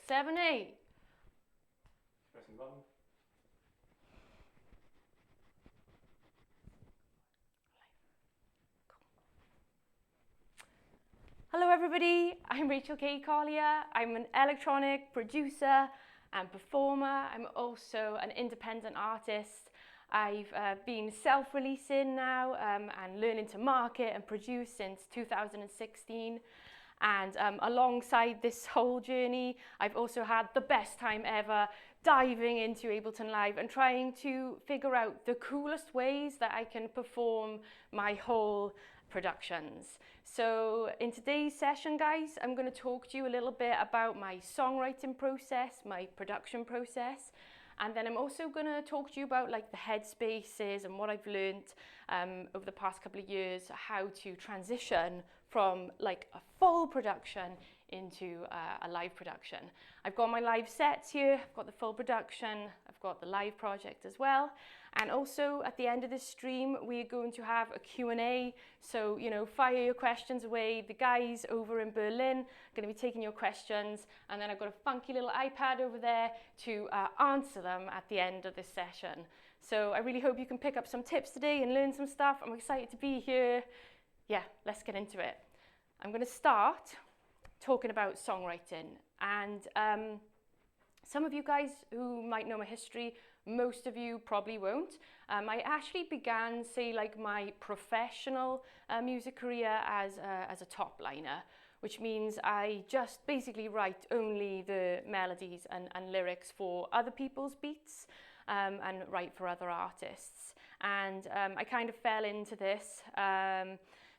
7, 8. Pressing the button. Hello everybody, I'm Rachel K Collier. I'm an electronic producer and performer. I'm also an independent artist. I've been self-releasing now and learning to market and produce since 2016. And alongside this whole journey, I've also had the best time ever diving into Ableton Live and trying to figure out the coolest ways that I can perform my whole productions. So in today's session, guys, I'm going to talk to you a little bit about my songwriting process, my production process, and then I'm also going to talk to you about like the headspaces and what I've learned over the past couple of years, how to transition from like a full production into a live production. I've got my live sets here, I've got the full production, I've got the live project as well. And also at the end of this stream, we're going to have a Q&A. So, you know, fire your questions away. The guys over in Berlin are going to be taking your questions. And then I've got a funky little iPad over there to answer them at the end of this session. So I really hope you can pick up some tips today and learn some stuff. I'm excited to be here. Yeah, let's get into it. I'm going to start talking about songwriting. And some of you guys who might know my history, most of you probably won't. I actually began, say, like my professional music career as a top liner, which means I just basically write only the melodies and lyrics for other people's beats and write for other artists. And I kind of fell into this.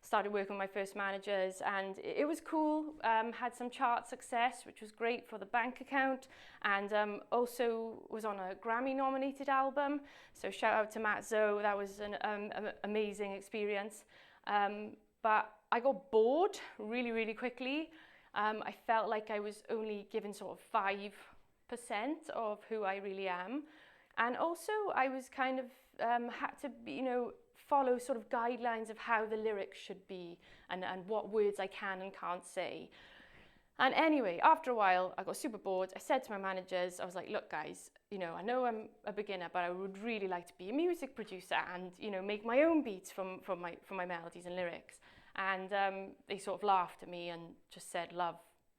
Started working with my first managers and it was cool, had some chart success, which was great for the bank account, and also was on a Grammy nominated album. So shout out to Matt Zoe, that was an amazing experience. But I got bored really quickly. I felt like I was only given sort of 5% of who I really am. And also I was kind of, had to be, you know, follow sort of guidelines of how the lyrics should be and what words I can and can't say. And anyway, after a while, I got super bored. I said to my managers, I was like, look guys, you know I'm a beginner, but I would really like to be a music producer and, you know, make my own beats from my melodies and lyrics. And they sort of laughed at me and just said, love,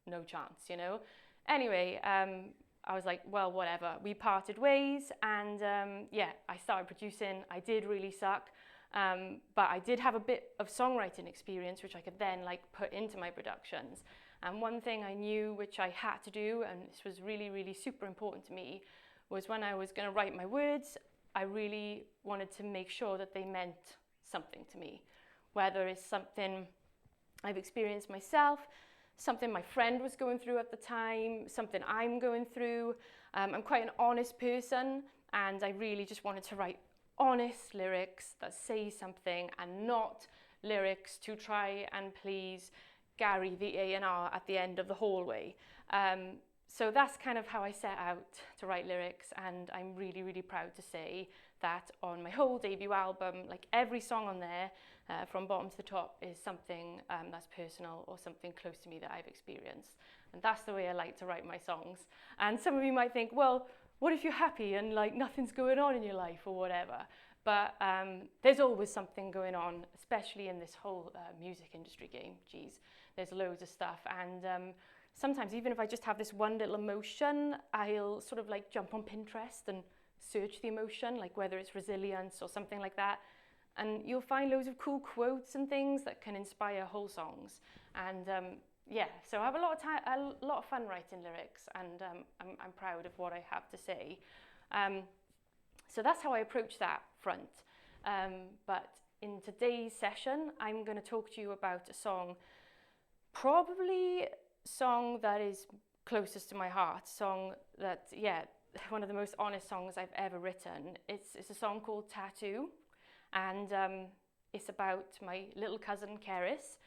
no chance, you know. Anyway, I was like, well, whatever. We parted ways and yeah, I started producing. I did really suck. But I did have a bit of songwriting experience, which I could then like put into my productions. And one thing I knew, which I had to do, and this was really super important to me, was when I was going to write my words, I really wanted to make sure that they meant something to me. Whether it's something I've experienced myself, something my friend was going through at the time, something I'm going through. I'm quite an honest person, and I really just wanted to write honest lyrics that say something and not lyrics to try and please Gary the A&R at the end of the hallway. So that's kind of how I set out to write lyrics, and I'm really proud to say that on my whole debut album, like every song on there from bottom to the top is something that's personal or something close to me that I've experienced. And that's the way I like to write my songs. And some of you might think, well, what if you're happy and like nothing's going on in your life or whatever? But there's always something going on, especially in this whole music industry game. Geez, there's loads of stuff. And sometimes even if I just have this one little emotion, I'll sort of like jump on Pinterest and search the emotion, like whether it's resilience or something like that. And you'll find loads of cool quotes and things that can inspire whole songs. And yeah, so I have a lot of fun writing lyrics, and I'm proud of what I have to say. So that's how I approach that front. But in today's session, I'm going to talk to you about a song, probably song that is closest to my heart, song that, yeah, one of the most honest songs I've ever written. It's a song called Tattoo, and it's about my little cousin Keris,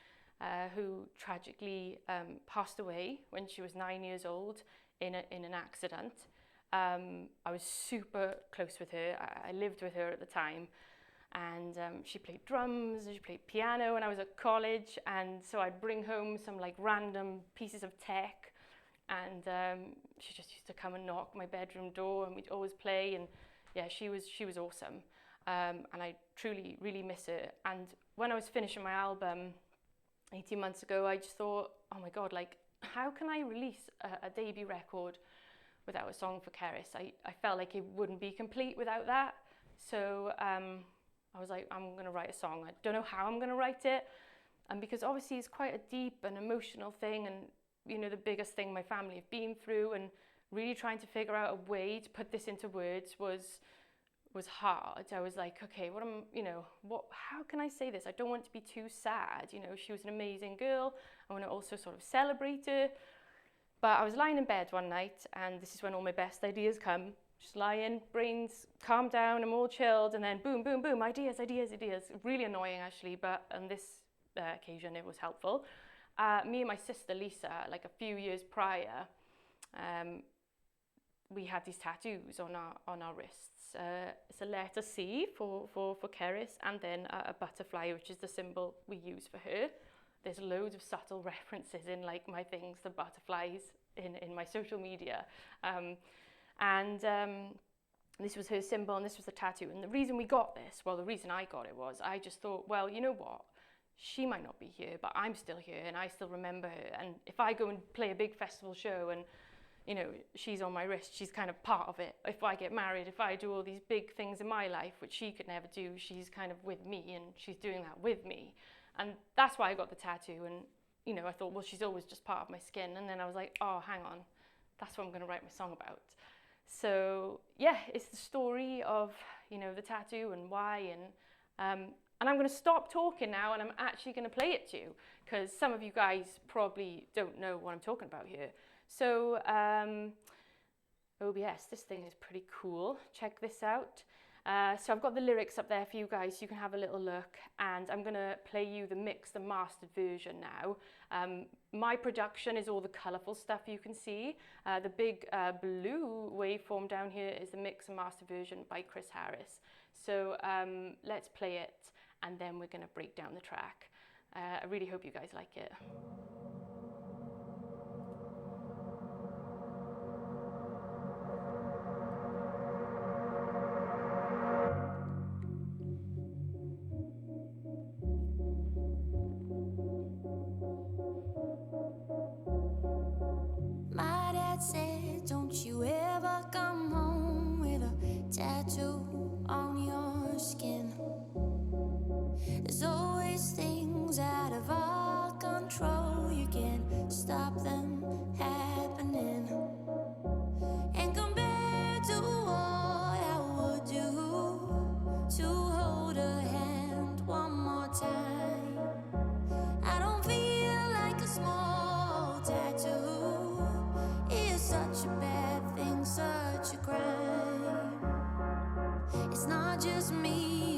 who tragically passed away when she was 9 years old in an accident. I was super close with her. I lived with her at the time, and she played drums and she played piano when I was at college, and so I'd bring home some like random pieces of tech and she just used to come and knock my bedroom door, and we'd always play. And yeah, she was awesome, and I truly really miss her. And when I was finishing my album 18 months ago, I just thought, oh my god, like, how can I release a debut record without a song for Keris? I felt like it wouldn't be complete without that. So I was like, I'm going to write a song. I don't know how I'm going to write it. And because obviously it's quite a deep and emotional thing, and you know, the biggest thing my family have been through, and really trying to figure out a way to put this into words was hard. I was like, okay, how can I say this? I don't want it to be too sad. You know, she was an amazing girl. I want to also sort of celebrate her. But I was lying in bed one night, and this is when all my best ideas come. Just lying, brains calm down, I'm all chilled, and then boom, boom, boom, ideas. Really annoying actually, but on this occasion it was helpful. Me and my sister Lisa, like a few years prior, we had these tattoos on our wrists. It's a letter C for Keris, and then a butterfly, which is the symbol we use for her. There's loads of subtle references in like my things, the butterflies in my social media. This was her symbol, and this was the tattoo. And the reason we got this, well, the reason I got it was I just thought, well, you know what? She might not be here, but I'm still here, and I still remember her. And if I go and play a big festival show and, you know, she's on my wrist, she's kind of part of it. If I get married, if I do all these big things in my life, which she could never do, she's kind of with me, and she's doing that with me. And that's why I got the tattoo. And, you know, I thought, well, she's always just part of my skin. And then I was like, oh, hang on, that's what I'm going to write my song about. So yeah, it's the story of, you know, the tattoo and why. And I'm going to stop talking now, and I'm actually going to play it to you, because some of you guys probably don't know what I'm talking about here. So OBS, this thing is pretty cool. Check this out. So I've got the lyrics up there for you guys, so you can have a little look, and I'm going to play you the mixed and mastered version now. My production is all the colourful stuff you can see. The big blue waveform down here is the mixed and mastered version by Chris Harris. So let's play it, and then we're going to break down the track. I really hope you guys like it. My dad said, don't you ever come home with a tattoo on your skin. There's always things out of our control. You can't stop them happening. And compared to what I would do to hold a hand one more time, I don't feel like a small tattoo is such a bad thing, such a crime. It's not just me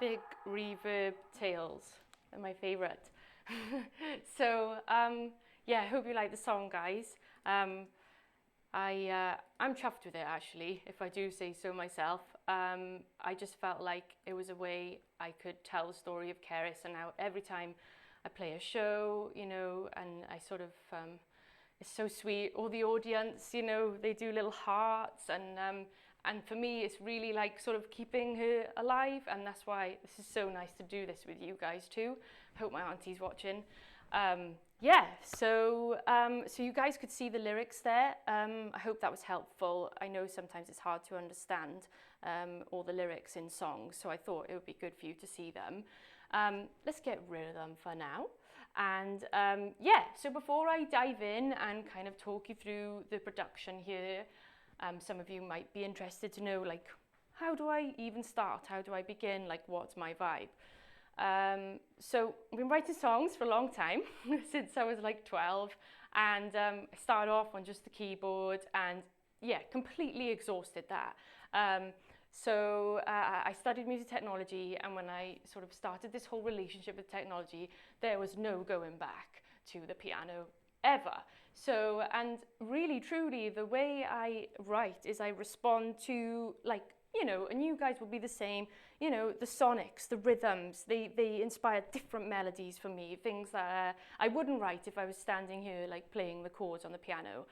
big reverb tails. They're my favorite. So yeah, I hope you like the song, guys. I'm chuffed with it, actually, if I do say so myself. I just felt like it was a way I could tell the story of Keris, and now every time I play a show, you know, and I sort of, it's so sweet, all the audience, you know, they do little hearts, and for me it's really like sort of keeping her alive, and that's why this is so nice to do this with you guys too. I hope my auntie's watching. Yeah, so you guys could see the lyrics there. I hope that was helpful. I know sometimes it's hard to understand all the lyrics in songs, so I thought it would be good for you to see them. Let's get rid of them for now. And yeah, so before I dive in and kind of talk you through the production here, some of you might be interested to know, like, how do I even start? How do I begin? Like, what's my vibe? So I've been writing songs for a long time, since I was like 12, and I started off on just the keyboard and yeah, completely exhausted that. So I studied music technology, and when I sort of started this whole relationship with technology, there was no going back to the piano ever. So, and really truly the way I write is I respond to, like, you know, and you guys will be the same, you know, the sonics, the rhythms, they inspire different melodies for me, things that I wouldn't write if I was standing here like playing the chords on the piano.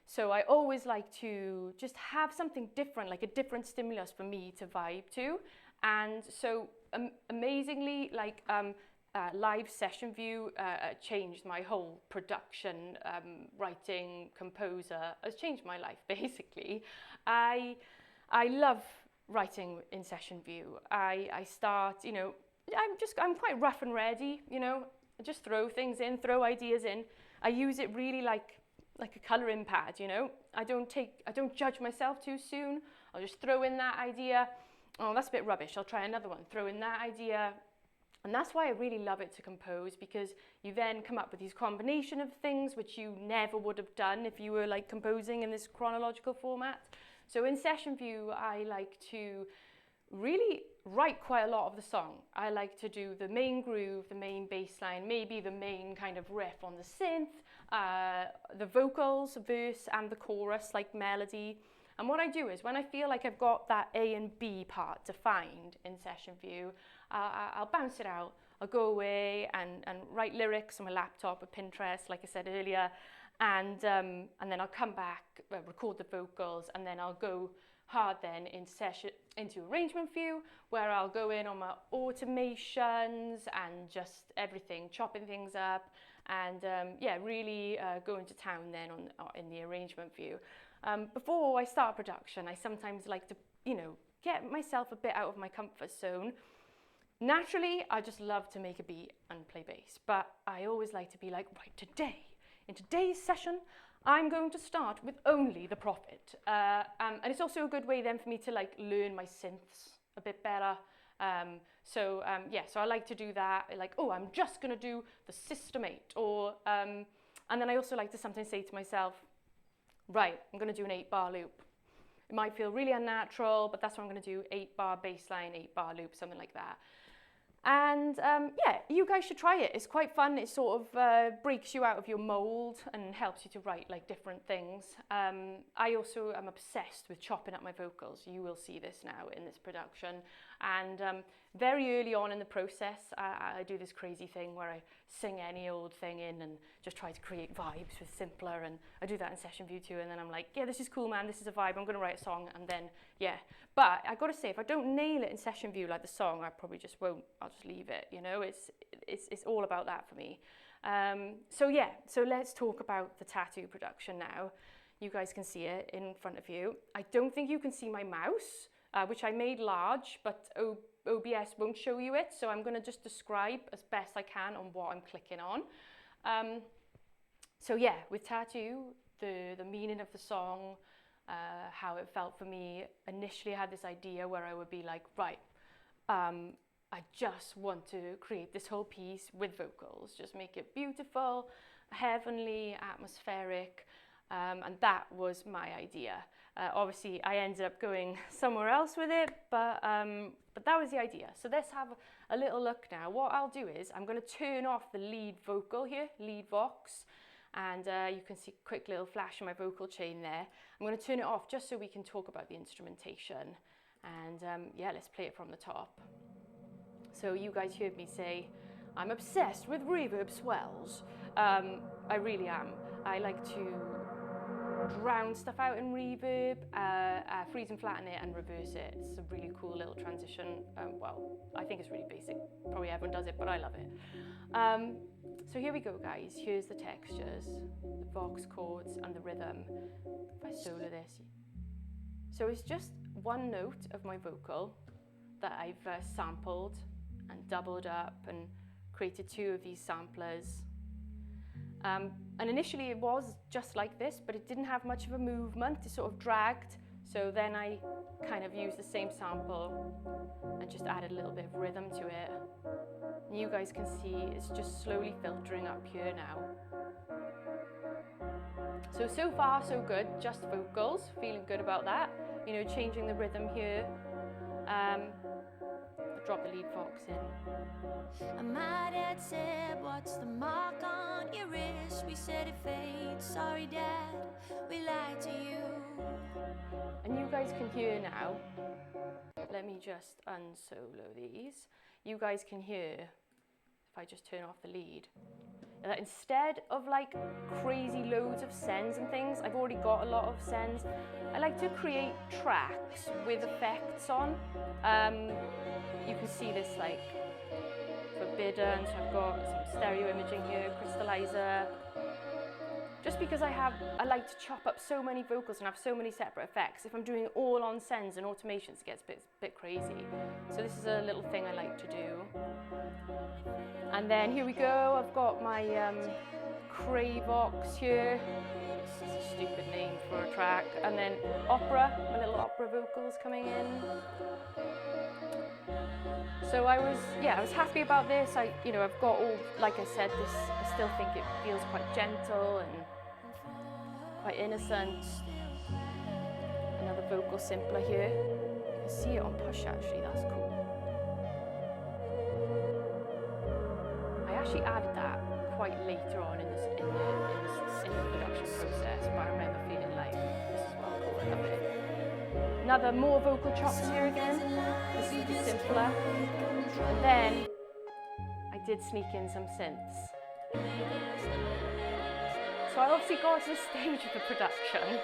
So I always like to just have something different, like a different stimulus for me to vibe to. And so amazingly, like live session view changed my whole production, writing, composer, has changed my life basically. I love writing in session view. I start, you know, I'm quite rough and ready, you know, I just throw things in, throw ideas in. I use it really like a colouring pad, you know. I don't judge myself too soon. I'll just throw in that idea. Oh, that's a bit rubbish. I'll try another one. Throw in that idea. And that's why I really love it to compose, because you then come up with these combination of things which you never would have done if you were like composing in this chronological format. So in session view, I like to really write quite a lot of the song. I like to do the main groove, the main bass line, maybe the main kind of riff on the synth, the vocals, verse, and the chorus, like melody. And what I do is when I feel like I've got that A and B part defined in session view, I'll bounce it out. I'll go away and write lyrics on my laptop or Pinterest, like I said earlier. And then I'll come back, record the vocals, and then I'll go hard then into arrangement view, where I'll go in on my automations and just everything, chopping things up, and yeah, really go into town then in the arrangement view. Before I start production, I sometimes like to, you know, get myself a bit out of my comfort zone. Naturally, I just love to make a beat and play bass, but I always like to be like, right, in today's session, I'm going to start with only the Prophet. And it's also a good way then for me to like learn my synths a bit better. Yeah, so I like to do that. Like, oh, I'm just gonna do the System 8, or, and then I also like to sometimes say to myself, right, I'm gonna do an 8-bar loop. It might feel really unnatural, but that's what I'm gonna do, 8-bar bass line, 8-bar loop, something like that. And yeah, you guys should try it. It's quite fun. It sort of breaks you out of your mold and helps you to write like different things. I also am obsessed with chopping up my vocals. You will see this now in this production. And very early on in the process, I do this crazy thing where I sing any old thing in and just try to create vibes with simpler. And I do that in session view too. And then I'm like, yeah, this is cool, man. This is a vibe. I'm going to write a song. And then, yeah. But I got to say, if I don't nail it in session view like the song, I probably just won't. I'll just leave it. You know, it's all about that for me. So yeah, so let's talk about the tattoo production now. You guys can see it in front of you. I don't think you can see my mouse, which I made large, but OBS won't show you it. So I'm going to just describe as best I can on what I'm clicking on. So yeah, with tattoo, the meaning of the song, how it felt for me. Initially, I had this idea where I would be like, right, I just want to create this whole piece with vocals, just make it beautiful, heavenly, atmospheric, and that was my idea. Obviously, I ended up going somewhere else with it, but that was the idea. So let's have a little look now. What I'll do is I'm going to turn off the lead vocal here, lead vox, and you can see a quick little flash of my vocal chain there. I'm going to turn it off just so we can talk about the instrumentation. And yeah, let's play it from the top. So you guys heard me say, I'm obsessed with reverb swells. I really am. I like to drown stuff out in reverb, freeze and flatten it and reverse it. It's a really cool little transition. Well, I think it's really basic. Probably everyone does it, but I love it. So here we go, guys. Here's the textures, the vox chords and the rhythm. If I solo this. So it's just one note of my vocal that I've sampled and doubled up and created two of these samplers. And initially it was just like this, but it didn't have much of a movement. It sort of dragged. So then I kind of used the same sample and just added a little bit of rhythm to it. And you guys can see it's just slowly filtering up here now. So far so good, just vocals, feeling good about that. You know, changing the rhythm here. I'll drop the lead vox in. And my dad said, what's the mark on your wrist? We said it fades, sorry dad, we lied to you. And you guys can hear now, let me just unsolo these. You guys can hear, if I just turn off the lead, that instead of like crazy loads of sends and things, I've already got a lot of sends. I like to create tracks with effects on. You can see this like forbidden, so I've got some stereo imaging here, crystallizer. Just because I like to chop up so many vocals and have so many separate effects. If I'm doing it all on sends and automations, it gets a bit crazy. So this is a little thing I like to do. And then here we go, I've got my Cravox here. It's a stupid name for a track. And then opera, my little opera vocals coming in. So I was happy about this. I've got all, like I said, this, I still think it feels quite gentle and quite innocent. Another vocal simpler here. You can see it on push actually, that's cool. I actually added that quite later on in the production process, but I remember feeling like, this is well cool, I love it. Another more vocal chops here again. This is the simpler. And then I did sneak in some synths. So I obviously got to the stage of the production,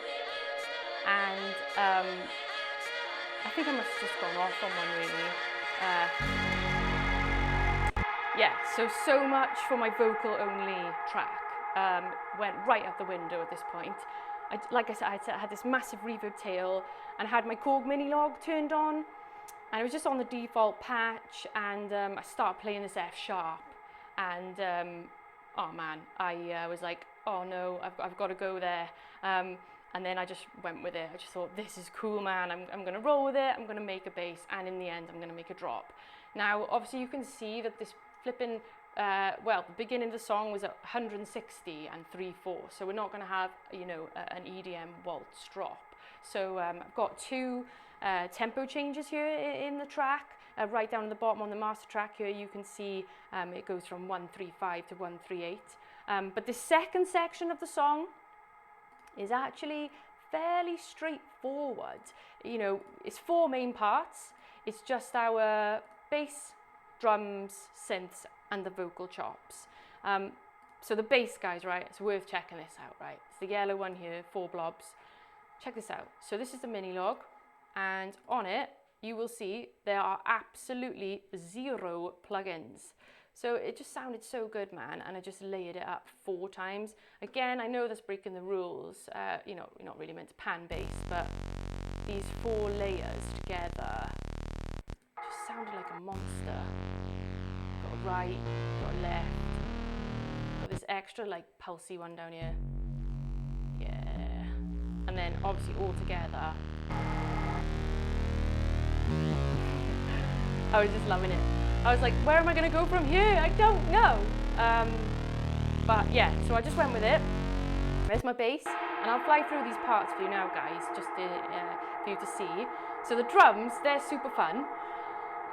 and I think I must have just gone off on one really. Yeah, so much for my vocal only track. Went right out the window at this point. Like I said, I had this massive reverb tail and had my Korg Minimalist turned on, and it was just on the default patch, and I started playing this F sharp, and oh man, I was like, oh no, I've got to go there, and then I just went with it. I just thought, this is cool, man, I'm going to roll with it, I'm going to make a bass, and in the end I'm going to make a drop. Now obviously you can see that this flipping well, the beginning of the song was at 160 and 3/4, so we're not going to have, you know, an EDM waltz drop. So I've got two tempo changes here in the track. Right down at the bottom on the master track here, you can see it goes from 135 to 138. But the second section of the song is actually fairly straightforward. You know, it's four main parts. It's just our bass, drums, synths, and the vocal chops. So the bass, guys, right, it's worth checking this out, right? It's the yellow one here, 4 blobs. Check this out. So this is the mini log, and on it, you will see there are absolutely 0 plugins. So it just sounded so good, man, and I just layered it up 4 times. Again, I know that's breaking the rules. You know, you're not really meant to pan bass, but these 4 layers together just sounded like a monster. Got a right, got a left, got this extra like pulsy one down here. Yeah. And then obviously all together. I was just loving it. I was like, where am I going to go from here? I don't know. But yeah, so I just went with it. There's my bass, and I'll fly through these parts for you now, guys, just for you to see. So the drums, they're super fun.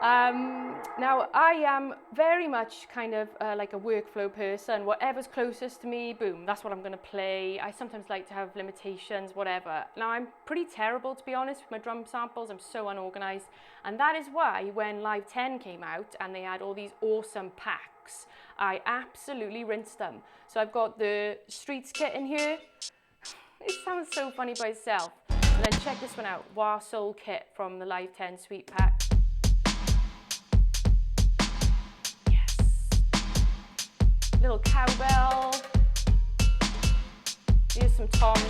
Now I am very much kind of like a workflow person. Whatever's closest to me, boom, that's what I'm going to play. I sometimes like to have limitations, whatever. Now I'm pretty terrible, to be honest, with my drum samples. I'm so unorganized, and that is why when Live 10 came out and they had all these awesome packs, I absolutely rinsed them. So I've got the Streets kit in here. It sounds so funny by itself. And then check this one out, War Soul kit from the Live 10 Suite pack. Yes. Little cowbell. Here's some toms.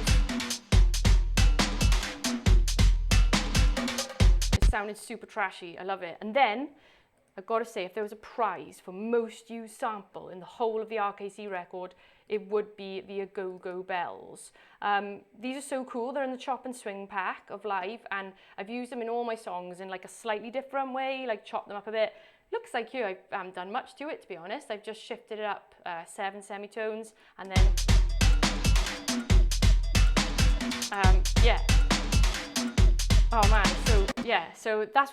It sounded super trashy, I love it. And then, I've got to say, if there was a prize for most used sample in the whole of the RKC record, it would be the Go-Go bells. These are so cool. They're in the chop and swing pack of Live, and I've used them in all my songs in like a slightly different way, like chop them up a bit. Looks like here I haven't done much to it, to be honest. I've just shifted it up 7 semitones, and then yeah. Oh man, so yeah, so that's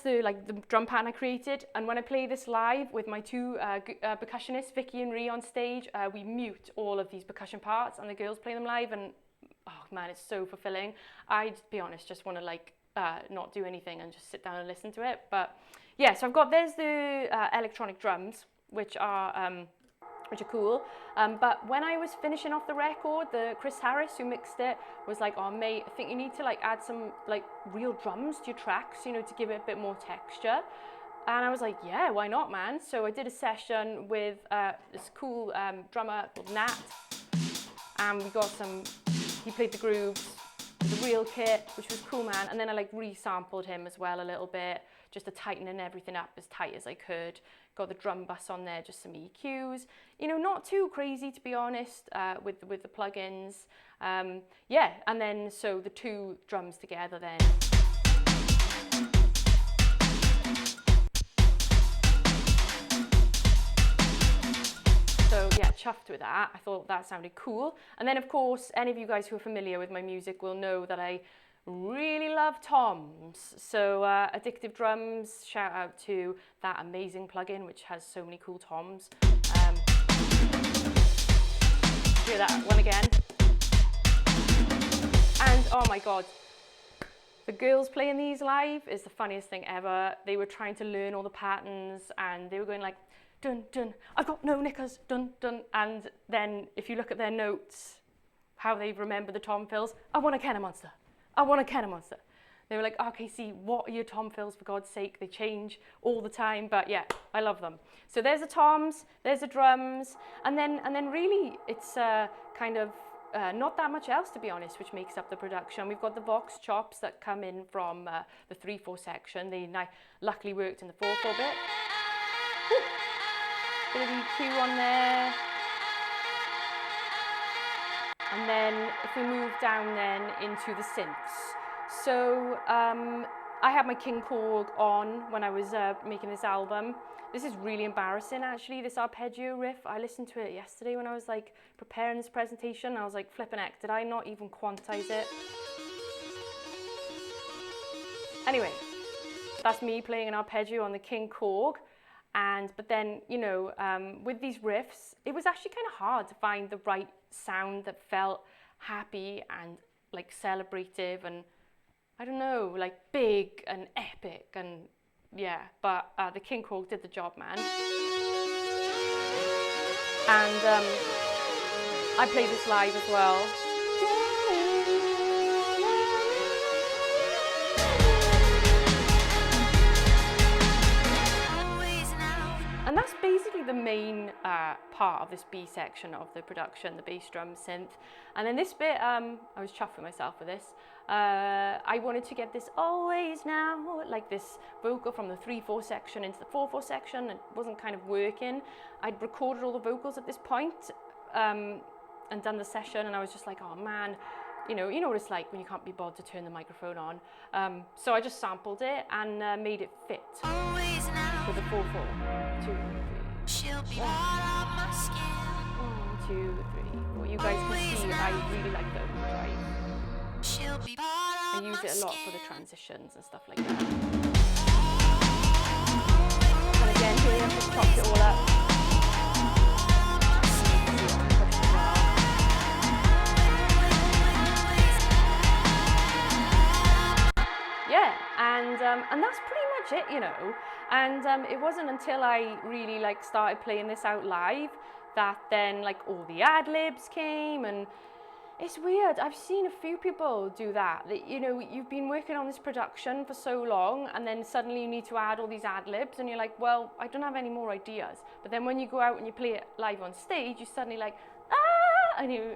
the drum pattern I created. And when I play this live with my two percussionists, Vicky and Ree, on stage, we mute all of these percussion parts and the girls play them live, and oh man, it's so fulfilling. I, to be honest, just want to like not do anything and just sit down and listen to it. But yeah, so there's the electronic drums, which are cool. But when I was finishing off the record, Chris Harris, who mixed it, was like, oh mate, I think you need to like add some like real drums to your tracks, you know, to give it a bit more texture. And I was like, yeah, why not, man? So I did a session with this cool drummer called Nat, and we got he played the grooves, the real kit, which was cool, man. And then I like re-sampled him as well a little bit, just to tighten everything up as tight as I could. Got the drum bus on there, just some EQs. You know, not too crazy, to be honest, with the plugins. Yeah, and then so the two drums together then. So yeah, chuffed with that. I thought that sounded cool. And then of course, any of you guys who are familiar with my music will know that I really love toms. So Addictive Drums, shout out to that amazing plugin which has so many cool toms. Hear that one again. And oh my god, the girls playing these live is the funniest thing ever. They were trying to learn all the patterns and they were going like, dun dun, I've got no knickers, dun dun. And then if you look at their notes, how they remember the tom fills, I want a Kenner Monster. I want a Kenner Monster. They were like, RKC, what are your tom fills, for God's sake? They change all the time, but yeah, I love them. So there's the toms, there's the drums, and then really it's kind of not that much else, to be honest, which makes up the production. We've got the Vox chops that come in from the 3/4 section. They luckily worked in the 4/4 bit. Woo. Bit of EQ on there. And then if we move down then into the synths. So I had my King Korg on when I was making this album. This is really embarrassing, actually, this arpeggio riff. I listened to it yesterday when I was like preparing this presentation. I was like, flipping heck, did I not even quantize it? Anyway, that's me playing an arpeggio on the King Korg. But then, you know, with these riffs, it was actually kind of hard to find the right sound that felt happy and like celebrative and, I don't know, like big and epic, and yeah, but the King Korg did the job, man. And I play this live as well. And that's basically the main part of this B section of the production, the bass drum synth. And then this bit, I was chuffed with myself for this. I wanted to get this always now, like this vocal from the 3/4 section into the 4/4 section. It wasn't kind of working. I'd recorded all the vocals at this point and done the session, and I was just like, oh man, you know what it's like when you can't be bothered to turn the microphone on. So I just sampled it and made it fit with the 4/4. 2, 3. 1, 2, 2, 3, 4. You guys can see I really like the overdrive. I use it a lot for the transitions and stuff like that. And again, here I've just chopped it all up. Yeah, and that's pretty much it, you know. And it wasn't until I really like started playing this out live that then like all the ad-libs came, and it's weird. I've seen a few people do that, you know, you've been working on this production for so long and then suddenly you need to add all these ad-libs and you're like, well, I don't have any more ideas. But then when you go out and you play it live on stage, you're suddenly like, ah, and you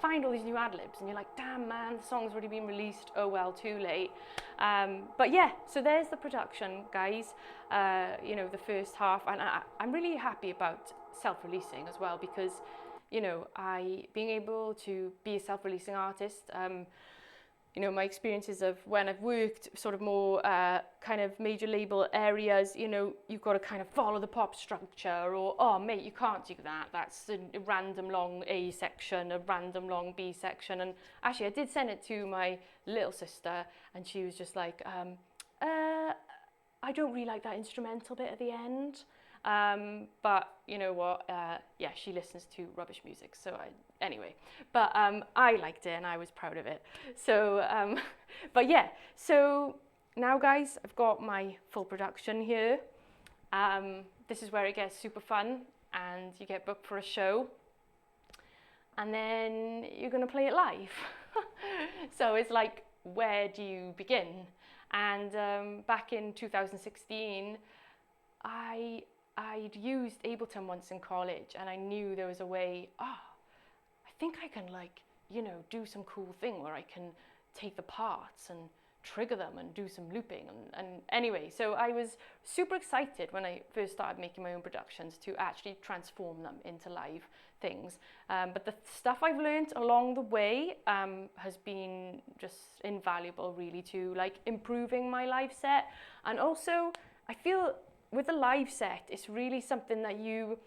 find all these new ad-libs and you're like, damn man, the song's already been released, oh well, too late. But yeah, so there's the production, guys, you know, the first half, and I'm really happy about self-releasing as well, because you know, being able to be a self-releasing artist, you know, my experiences of when I've worked sort of more kind of major label areas, you know, you've got to kind of follow the pop structure, or, oh mate, you can't do that, that's a random long A section, a random long B section. And actually I did send it to my little sister and she was just like, I don't really like that instrumental bit at the end. But you know what, yeah, she listens to rubbish music, so anyway, but I liked it and I was proud of it. So, but yeah, so now guys, I've got my full production here. This is where it gets super fun and you get booked for a show and then you're gonna play it live. So it's like, where do you begin? And back in 2016, I'd used Ableton once in college and I knew there was a way, I think I can like, you know, do some cool thing where I can take the parts and trigger them and do some looping. And anyway, so I was super excited when I first started making my own productions to actually transform them into live things. But the stuff I've learned along the way has been just invaluable really to like improving my live set. And also I feel with a live set, it's really something that you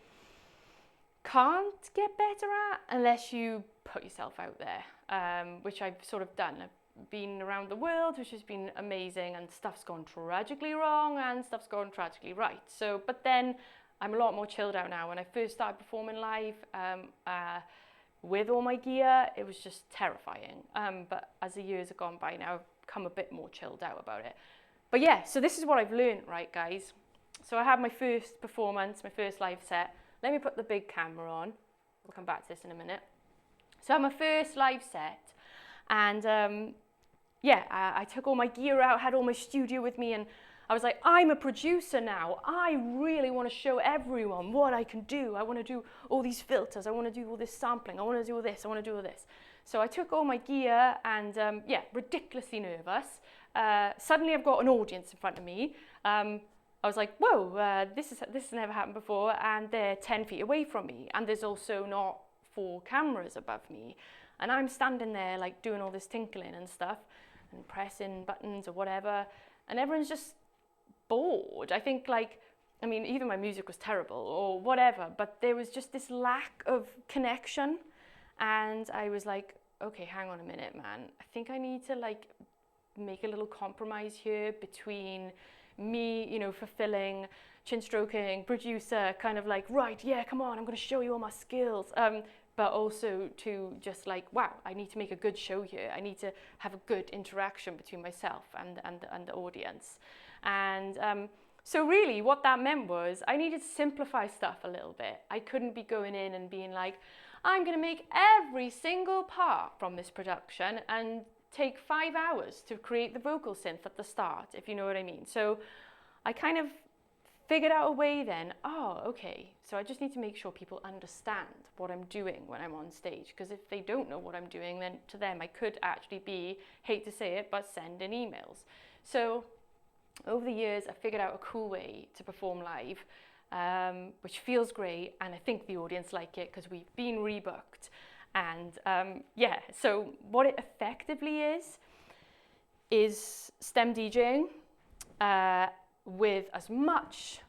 can't get better at unless you put yourself out there, which I've sort of done. I've been around the world, which has been amazing, and stuff's gone tragically wrong and stuff's gone tragically right. So, but then I'm a lot more chilled out now. When I first started performing live with all my gear, it was just terrifying. But as the years have gone by now, I've become a bit more chilled out about it. But yeah, so this is what I've learned, right, guys? So I had my first performance, my first live set. Let me put the big camera on. We'll come back to this in a minute. So I had my first live set, and yeah, I took all my gear out, had all my studio with me, and I was like, I'm a producer now. I really want to show everyone what I can do. I want to do all these filters. I want to do all this sampling. I want to do all this. I want to do all this. So I took all my gear and yeah, ridiculously nervous. Suddenly I've got an audience in front of me. I was like, whoa, this has never happened before, and they're 10 feet away from me, and there's also not 4 cameras above me, and I'm standing there like doing all this tinkling and stuff, and pressing buttons or whatever, and everyone's just bored. I think like, I mean, even my music was terrible or whatever, but there was just this lack of connection, and I was like, okay, hang on a minute, man. I think I need to like make a little compromise here between me, you know, fulfilling, chin stroking, producer, kind of like, right, yeah, come on, I'm going to show you all my skills. But also to just like, wow, I need to make a good show here. I need to have a good interaction between myself and the audience. And so really what that meant was I needed to simplify stuff a little bit. I couldn't be going in and being like, I'm going to make every single part from this production and take 5 hours to create the vocal synth at the start, if you know what I mean. So I kind of figured out a way then, oh, okay, so I just need to make sure people understand what I'm doing when I'm on stage, because if they don't know what I'm doing, then to them I could actually be, hate to say it, but sending emails. So over the years, I figured out a cool way to perform live, which feels great, and I think the audience like it because we've been rebooked. And yeah, so what it effectively is stem DJing with as much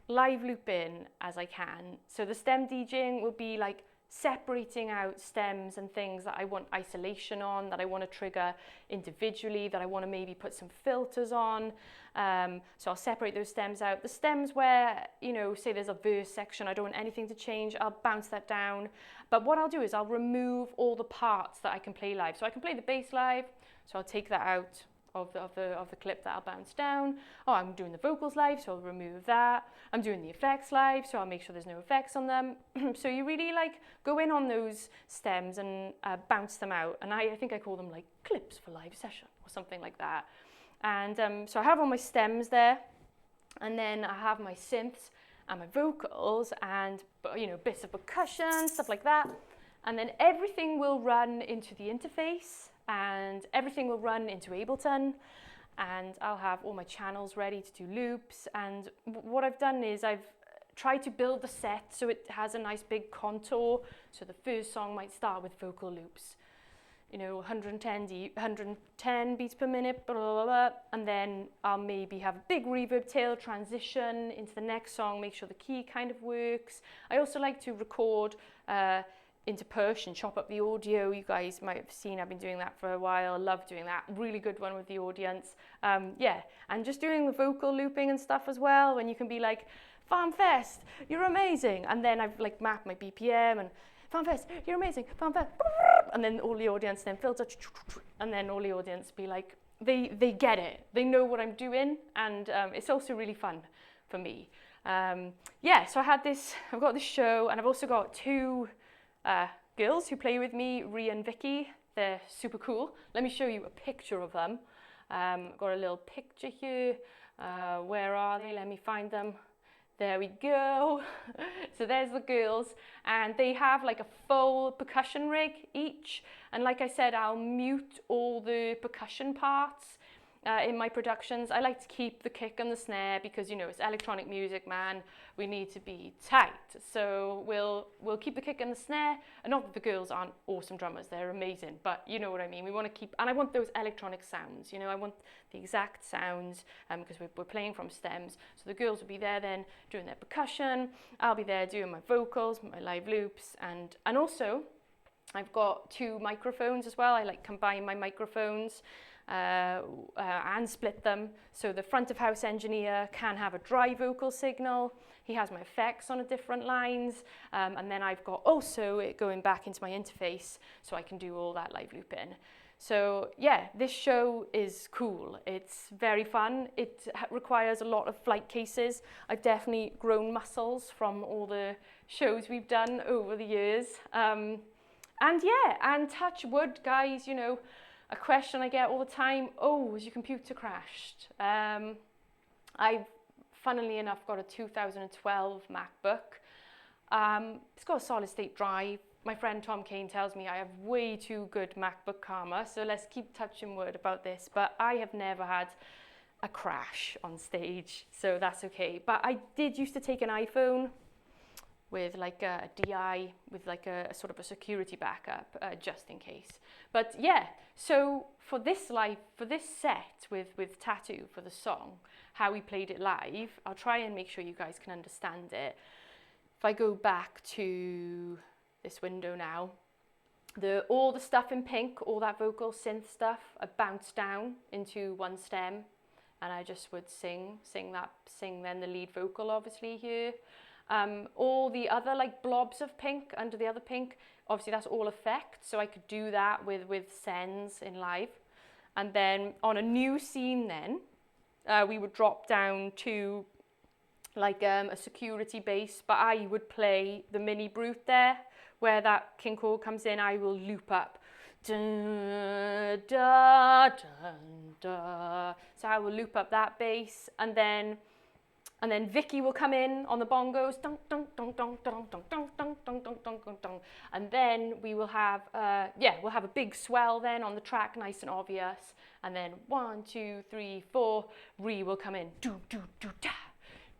live looping as I can. So the stem DJing will be like separating out stems and things that I want isolation on, that I want to trigger individually, that I want to maybe put some filters on. So I'll separate those stems out. The stems where, you know, say there's a verse section, I don't want anything to change, I'll bounce that down. But what I'll do is I'll remove all the parts that I can play live. So I can play the bass live, so I'll take that out of the clip that I'll bounce down. Oh, I'm doing the vocals live, so I'll remove that. I'm doing the effects live, so I'll make sure there's no effects on them. So you really like go in on those stems and bounce them out. And I think I call them like clips for live session or something like that. And so I have all my stems there, and then I have my synths and my vocals and, you know, bits of percussion, stuff like that. And then everything will run into the interface, and everything will run into Ableton, and I'll have all my channels ready to do loops. And what I've done is I've tried to build the set so it has a nice big contour. So the first song might start with vocal loops, you know, 110 beats per minute, blah, blah, blah, and then I'll maybe have a big reverb tail transition into the next song, make sure the key kind of works. I also like to record into push and chop up the audio. You guys might have seen I've been doing that for a while. I love doing that. Really good one with the audience. Yeah, and just doing the vocal looping and stuff as well, when you can be like, FarmFest, you're amazing. And then I've like mapped my BPM and FarmFest, you're amazing, FarmFest. And then all the audience then filter, and then all the audience be like, they get it. They know what I'm doing, and it's also really fun for me. Yeah, so I've got this show, and I've also got two girls who play with me, Rhea and Vicky. They're super cool. Let me show you a picture of them. I've got a little picture here. Where are they? Let me find them. There we go. So there's the girls, and they have like a full percussion rig each. And like I said, I'll mute all the percussion parts in my productions. I like to keep the kick and the snare because, you know, it's electronic music, man. We need to be tight. So we'll keep the kick and the snare. And not that the girls aren't awesome drummers, they're amazing, but you know what I mean. We want to keep, and I want those electronic sounds, you know, I want the exact sounds because we're playing from stems. So the girls will be there then doing their percussion. I'll be there doing my vocals, my live loops, and also I've got two microphones as well. I like combine my microphones and split them. So the front of house engineer can have a dry vocal signal. He has my effects on a different lines. And then I've got also it going back into my interface so I can do all that live looping. So yeah, this show is cool. It's very fun. It requires a lot of flight cases. I've definitely grown muscles from all the shows we've done over the years. And yeah, and touch wood, guys, you know, a question I get all the time, oh, has your computer crashed? I've, funnily enough, got a 2012 MacBook. It's got a solid state drive. My friend Tom Kane tells me I have way too good MacBook karma, so let's keep touching wood about this. But I have never had a crash on stage, so that's okay. But I did used to take an iPhone with like a DI, with like a sort of a security backup, just in case. But yeah, so for this set with Tattoo, for the song, how we played it live, I'll try and make sure you guys can understand it. If I go back to this window now, all the stuff in pink, all that vocal synth stuff, I bounced down into one stem, and I just would sing then the lead vocal obviously here. All the other like blobs of pink under the other pink, obviously that's all effect, so I could do that with sends in live. And then on a new scene then, we would drop down to like a security bass, but I would play the mini brute there, where that king chord comes in. I will loop up. Dun, da, dun, da. So I will loop up that bass, and then Vicky will come in on the bongos, dun, dun, dun, dun, dun, dun, dun, dun, dun, dun, dun, dun, dun. And then we will have, we'll have a big swell then on the track, nice and obvious. And then 1, 2, 3, 4, Ree will come in, do, do, do, da,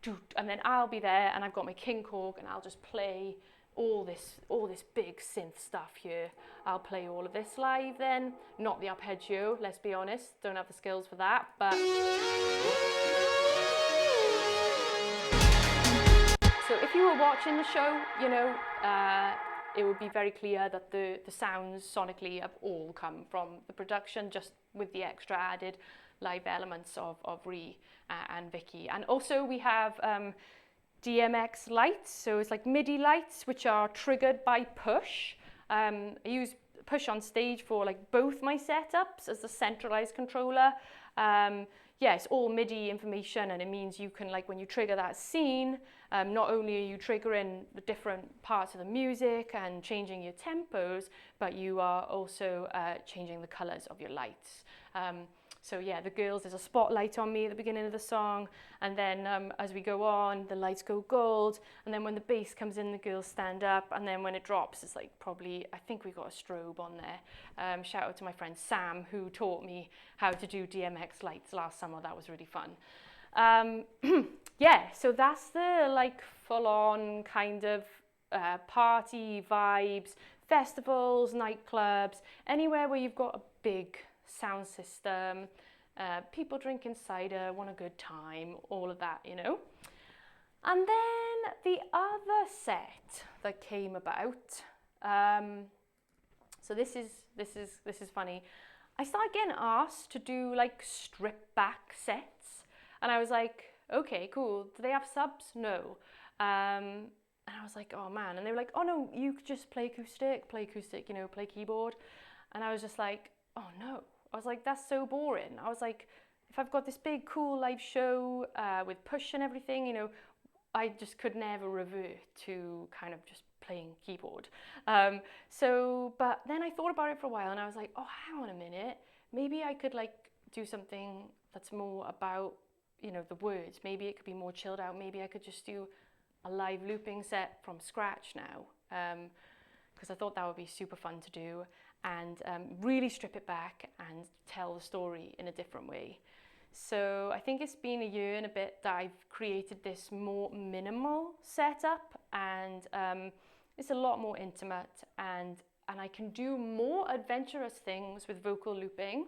do. And then I'll be there, and I've got my king korg, and I'll just play all this big synth stuff here. I'll play all of this live then, not the arpeggio, let's be honest, don't have the skills for that, but. So if you were watching the show, you know, it would be very clear that the sounds sonically have all come from the production, just with the extra added live elements of Ree and Vicky. And also we have DMX lights, so it's like MIDI lights which are triggered by push. I use push on stage for like both my setups as the centralized controller. Yeah, it's all MIDI information, and it means you can, like, when you trigger that scene, not only are you triggering the different parts of the music and changing your tempos, but you are also changing the colors of your lights. So yeah, the girls, there's a spotlight on me at the beginning of the song, and then as we go on, the lights go gold, and then when the bass comes in, the girls stand up, and then when it drops, it's like probably, I think we got a strobe on there. Shout out to my friend Sam, who taught me how to do DMX lights last summer. That was really fun. Yeah, so that's the like full-on kind of party vibes, festivals, nightclubs, anywhere where you've got a big sound system, people drinking cider, want a good time, all of that, you know. And then the other set that came about, so this is funny. I started getting asked to do like stripped back sets, and I was like, okay, cool. Do they have subs? No. And I was like, oh man. And they were like, oh no, you could just play acoustic, you know, play keyboard. And I was just like, oh no. I was like, that's so boring. I was like, if I've got this big cool live show with push and everything, you know, I just could never revert to kind of just playing keyboard. But then I thought about it for a while, and I was like, oh, hang on a minute. Maybe I could like do something that's more about, you know, the words. Maybe it could be more chilled out. Maybe I could just do a live looping set from scratch now. Because I thought that would be super fun to do, and really strip it back and tell the story in a different way. So I think it's been a year and a bit that I've created this more minimal setup, and it's a lot more intimate, and I can do more adventurous things with vocal looping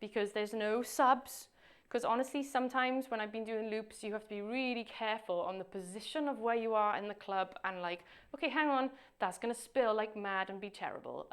because there's no subs. Because honestly, sometimes when I've been doing loops, you have to be really careful on the position of where you are in the club, and like, okay, hang on, that's gonna spill like mad and be terrible.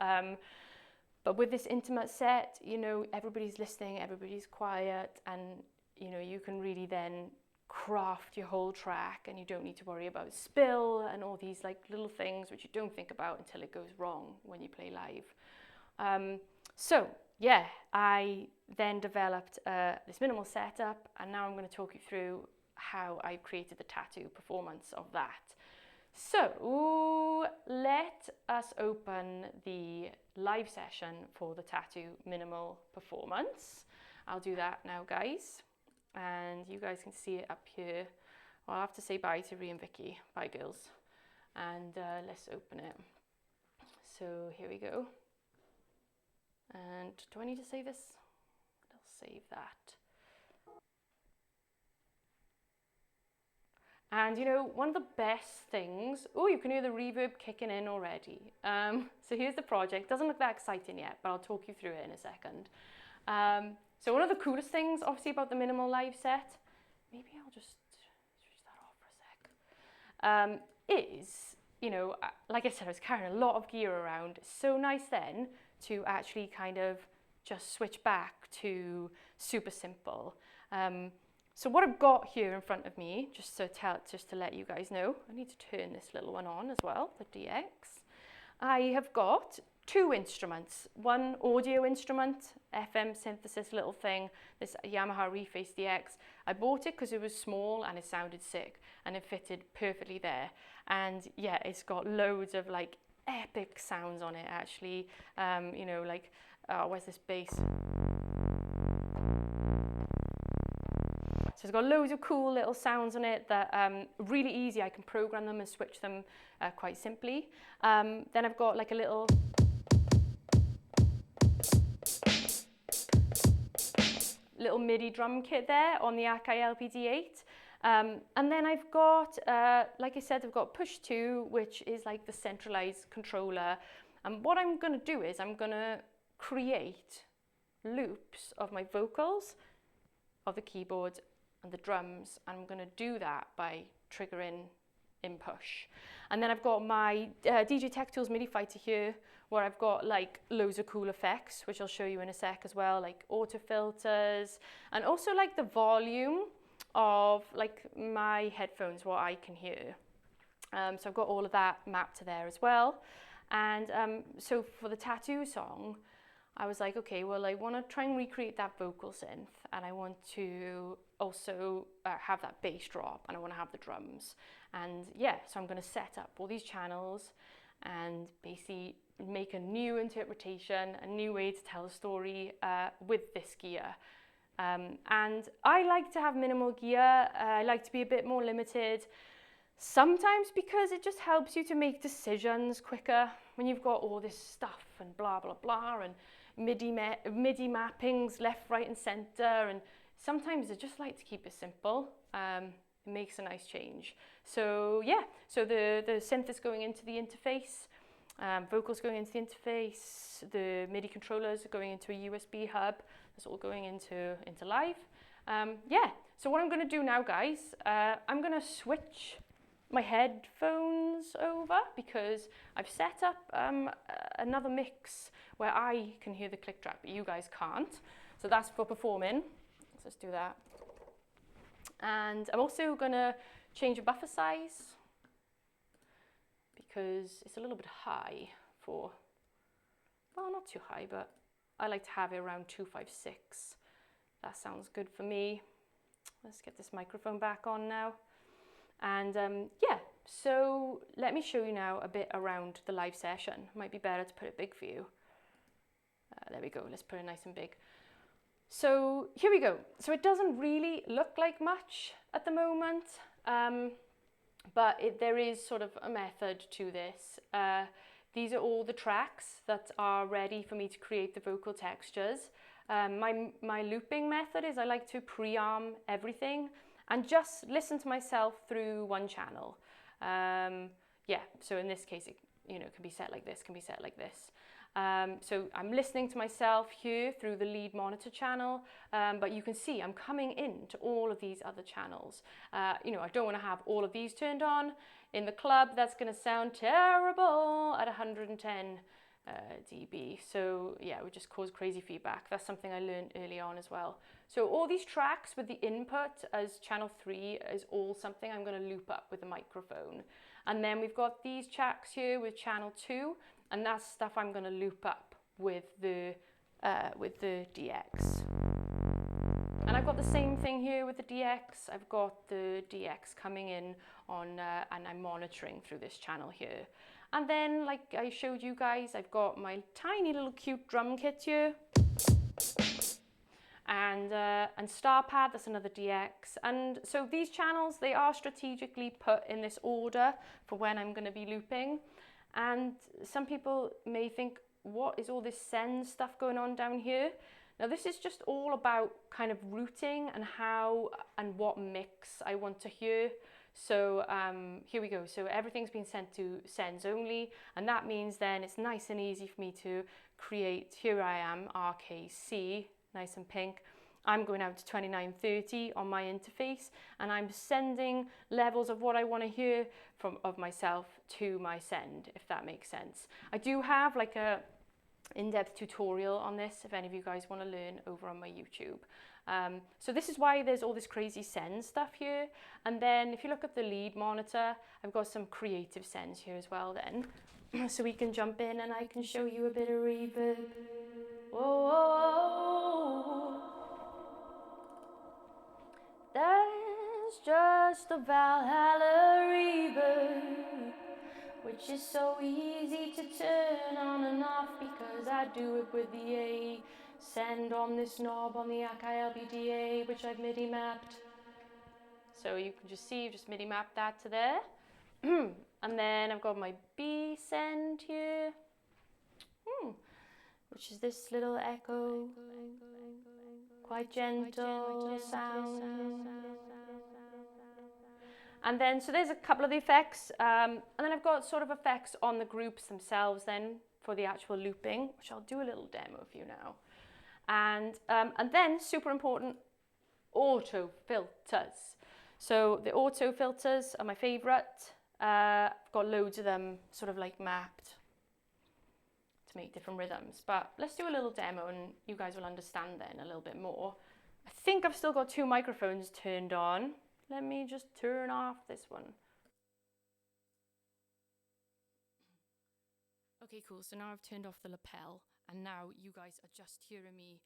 But with this intimate set, you know, everybody's listening, everybody's quiet, and you know, you can really then craft your whole track, and you don't need to worry about spill and all these like little things which you don't think about until it goes wrong when you play live. So yeah, I then developed this minimal setup, and now I'm going to talk you through how I created the tattoo performance of that. So let us open the live session for the tattoo minimal performance. I'll do that now, guys, and you guys can see it up here. Well, I'll have to say bye to Ree and Vicky. Bye, girls. And let's open it. So here we go. And do I need to save this? I'll save that. And you know, one of the best things, oh, you can hear the reverb kicking in already. So here's the project. Doesn't look that exciting yet, but I'll talk you through it in a second. So one of the coolest things, obviously, about the minimal live set, maybe I'll just switch that off for a sec, is, you know, like I said, I was carrying a lot of gear around. It's so nice then to actually kind of just switch back to super simple. So what I've got here in front of me, just to let you guys know, I need to turn this little one on as well, the DX. I have got two instruments, one audio instrument, FM synthesis little thing, this Yamaha Reface DX. I bought it because it was small and it sounded sick, and it fitted perfectly there. And yeah, it's got loads of like epic sounds on it actually. You know, like, where's this bass? So it's got loads of cool little sounds on it that really easy. I can program them and switch them quite simply. Then I've got like a little MIDI drum kit there on the Akai LPD8. And then I've got, like I said, I've got Push 2, which is like the centralized controller. And what I'm going to do is I'm going to create loops of my vocals, of the keyboard and the drums. And I'm going to do that by triggering in Push. And then I've got my DJ Tech Tools MIDI fighter here, where I've got like loads of cool effects, which I'll show you in a sec as well, like auto filters, and also like the volume of like my headphones, what I can hear. So I've got all of that mapped to there as well. And so for the tattoo song, I was like, okay, well, I want to try and recreate that vocal synth, and I want to also have that bass drop, and I want to have the drums. And yeah, so I'm going to set up all these channels and basically make a new interpretation, a new way to tell a story with this gear. And I like to have minimal gear. I like to be a bit more limited. Sometimes because it just helps you to make decisions quicker when you've got all this stuff and blah, blah, blah, and MIDI mappings left, right, and center. And sometimes I just like to keep it simple. It makes a nice change. So yeah, so the synth is going into the interface, vocals going into the interface, the MIDI controllers are going into a USB hub. That's all going into live. Yeah, so what I'm going to do now, guys, I'm going to switch my headphones over because I've set up another mix where I can hear the click track, but you guys can't. So that's for performing. So let's do that. And I'm also going to change the buffer size because it's a little bit high for, well, not too high, but I like to have it around 256. That sounds good for me. Let's get this microphone back on now. And yeah, so let me show you now a bit around the live session. Might be better to put it big for you. There we go, let's put it nice and big. So here we go. So it doesn't really look like much at the moment, but there is sort of a method to this. These are all the tracks that are ready for me to create the vocal textures. My looping method is I like to pre-arm everything and just listen to myself through one channel. Yeah, so in this case, it can be set like this, can be set like this. So I'm listening to myself here through the lead monitor channel, but you can see I'm coming into all of these other channels. I don't want to have all of these turned on. In the club, that's going to sound terrible at 110 dB. So yeah, it would just cause crazy feedback. That's something I learned early on as well. So all these tracks with the input as channel 3 is all something I'm going to loop up with the microphone. And then we've got these tracks here with channel 2, and that's stuff I'm going to loop up with the DX. And I've got the same thing here with the DX. I've got the DX coming in on, and I'm monitoring through this channel here. And then, like I showed you guys, I've got my tiny little cute drum kit here. And star pad, that's another DX. And so these channels, they are strategically put in this order for when I'm going to be looping. And some people may think, what is all this send stuff going on down here? Now this is just all about kind of routing and how and what mix I want to hear. So here we go. So everything's been sent to sends only, and that means then it's nice and easy for me to create. Here I am, RKC, nice and pink. I'm going out to 2930 on my interface, and I'm sending levels of what I want to hear of myself to my send, if that makes sense. I do have like a in-depth tutorial on this if any of you guys want to learn over on my YouTube. So this is why there's all this crazy send stuff here. And then if you look at the lead monitor, I've got some creative sends here as well then. So we can jump in and I can show you a bit of reverb. Whoa, whoa, whoa. There's just a Valhalla reverb, which is so easy to turn on and off because I do it with the A send on this knob on the AKLBDA, which I've MIDI mapped. So you can just see, just MIDI mapped that to there. And then I've got my B send here, which is this little echo, quite gentle sound. And then, so there's a couple of the effects. And then I've got sort of effects on the groups themselves then for the actual looping, which I'll do a little demo for you now. And then, super important, auto filters. So the auto filters are my favorite. I've got loads of them sort of like mapped to make different rhythms. But let's do a little demo and you guys will understand then a little bit more. I think I've still got 2 microphones turned on. Let me just turn off this one. Okay, cool. So now I've turned off the lapel and now you guys are just hearing me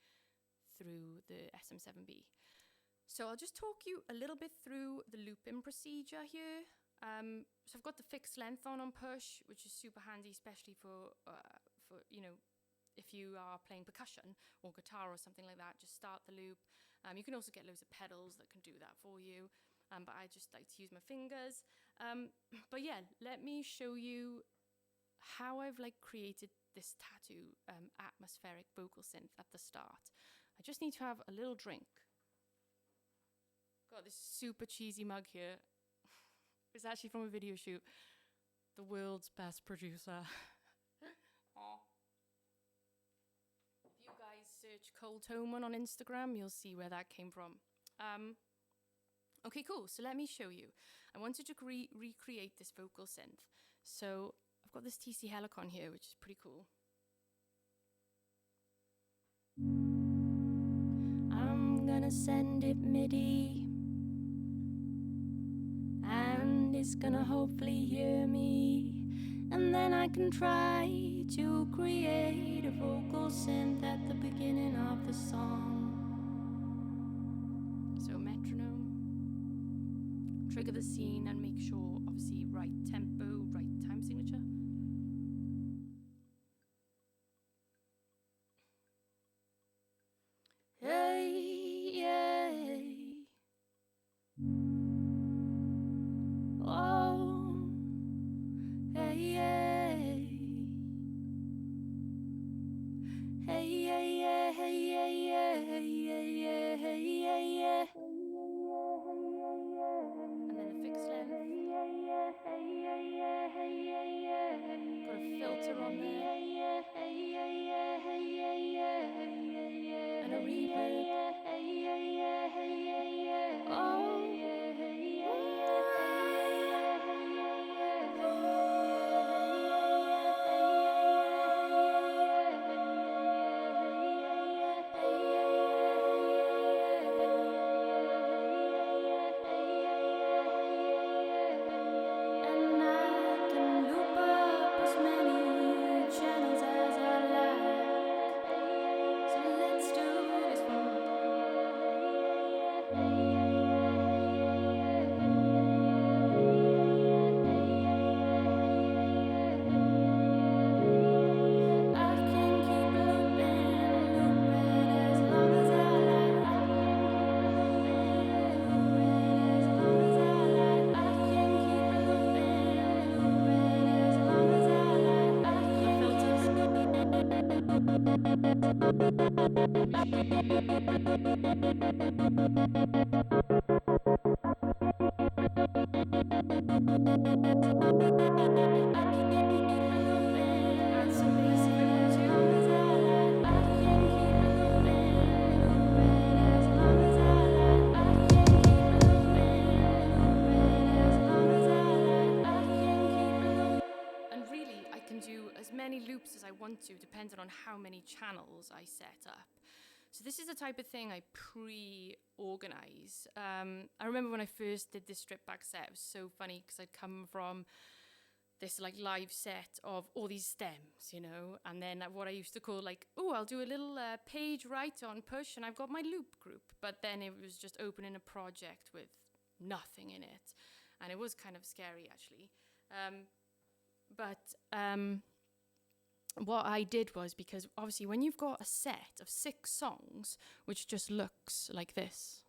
through the SM7B. So I'll just talk you a little bit through the looping procedure here. So I've got the fixed length on push, which is super handy, especially for you know, if you are playing percussion or guitar or something like that, just start the loop. You can also get loads of pedals that can do that for you, but I just like to use my fingers. But yeah, let me show you how I've like created this tattoo atmospheric vocal synth at the start. I just need to have a little drink. Got this super cheesy mug here. It's actually from a video shoot. The world's best producer. Aw. If you guys search Cold Toman on Instagram, you'll see where that came from. Okay, cool. So let me show you. I wanted to recreate this vocal synth. So I've got this TC Helicon here, which is pretty cool. I'm gonna send it MIDI. And it's gonna hopefully hear me. And then I can try to create a vocal synth at the beginning of the song. So metronome. Trigger the scene and make sure, obviously, right tempo, right time signature. Hey, yeah. Oh, hey, yeah. Hey, yeah, yeah, hey, yeah, yeah, hey, yeah, yeah, hey, yeah, yeah. And then the fixed length. Got a filter on there. And a reverb. Loops as I want to, depending on how many channels I set up. So this is the type of thing I pre-organize. I remember when I first did this stripped back set, it was so funny because I'd come from this like live set of all these stems, you know, and then what I used to call like, oh, I'll do a little page right on push and I've got my loop group. But then it was just opening a project with nothing in it. And it was kind of scary actually. What I did was, because obviously when you've got a set of 6 songs, which just looks like this,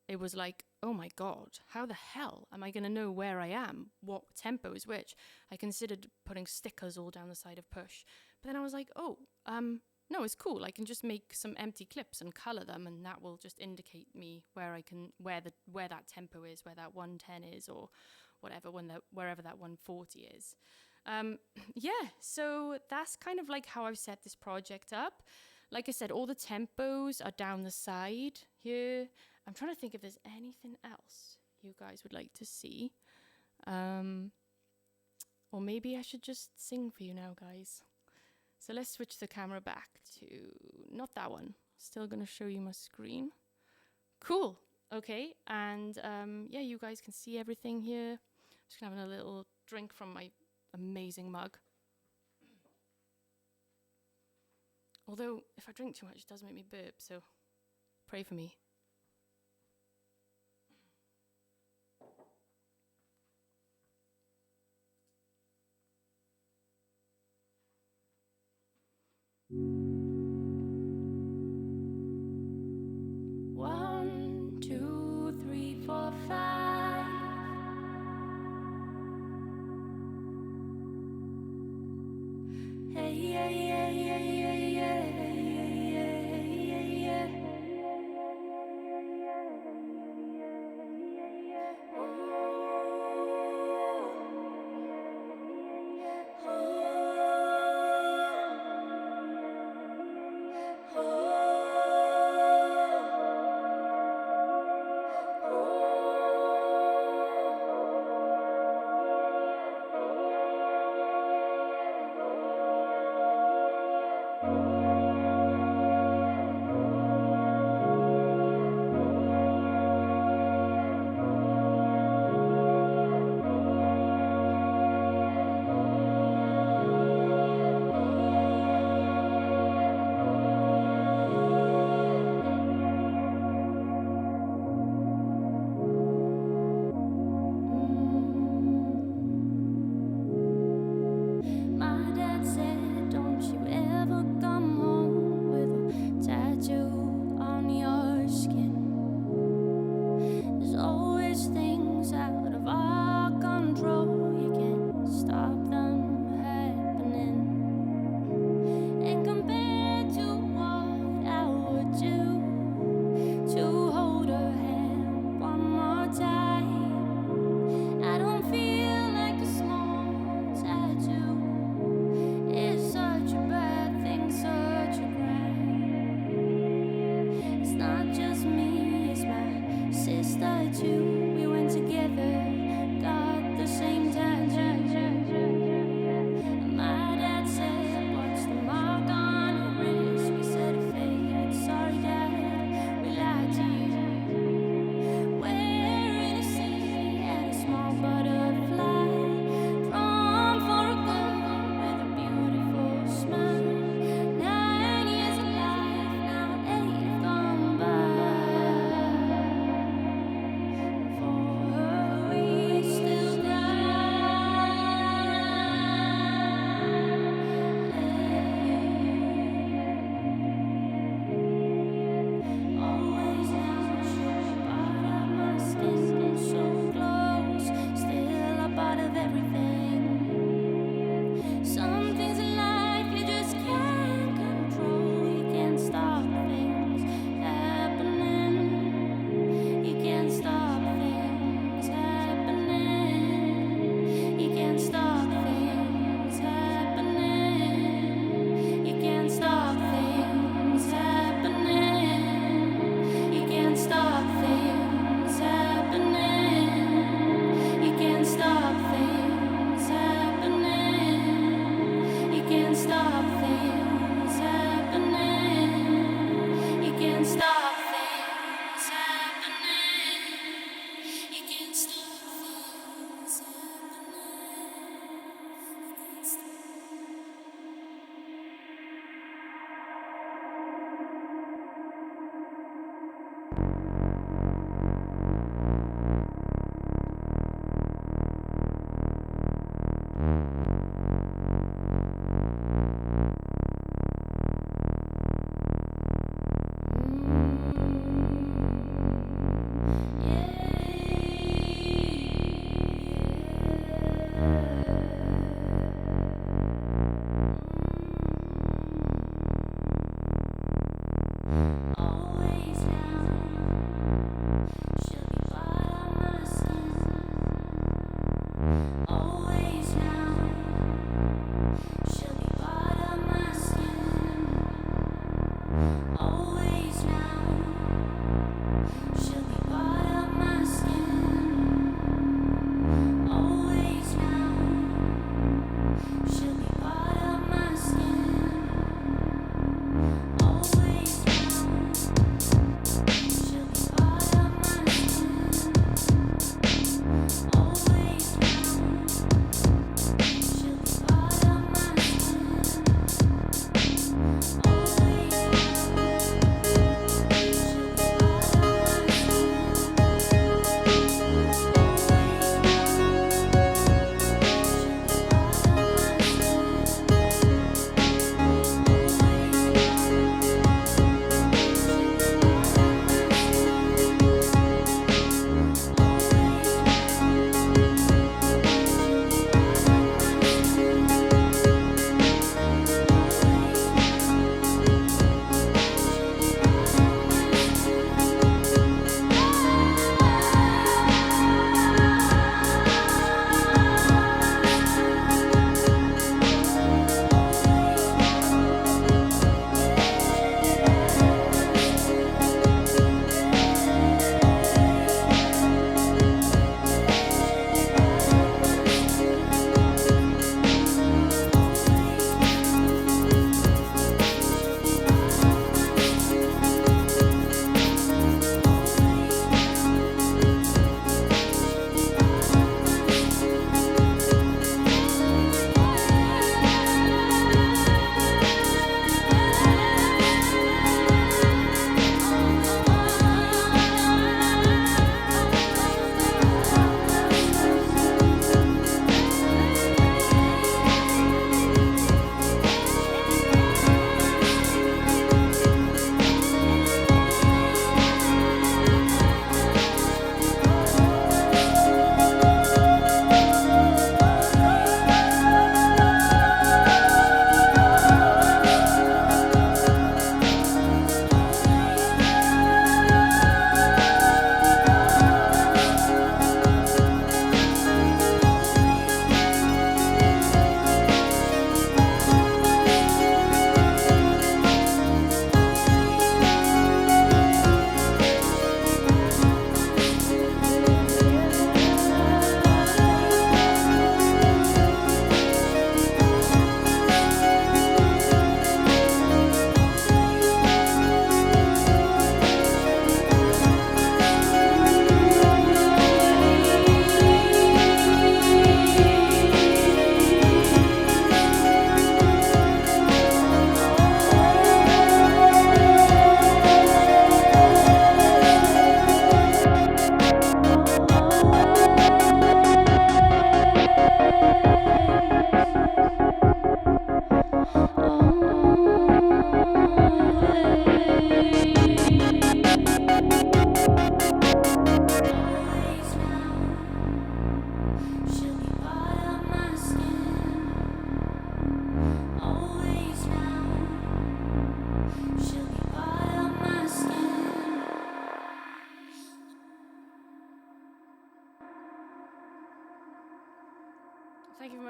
it was like, oh my God, how the hell am I going to know where I am? What tempo is which? I considered putting stickers all down the side of push. But then I was like, oh, no, it's cool. I can just make some empty clips and color them, and that will just indicate me where where that tempo is, where that 110 is, or whatever, wherever that 140 is. Yeah, so that's kind of like how I've set this project up. Like I said, all the tempos are down the side here. I'm trying to think if there's anything else you guys would like to see. Or maybe I should just sing for you now, guys. So let's switch the camera back to, not that one. Still gonna show you my screen. Cool, okay, and yeah, you guys can see everything here. Just gonna have a little drink from my amazing mug. Although, if I drink too much, it does make me burp, so pray for me. One, two, three, four, five. Hey, yeah, yeah, yeah, yeah, yeah, yeah,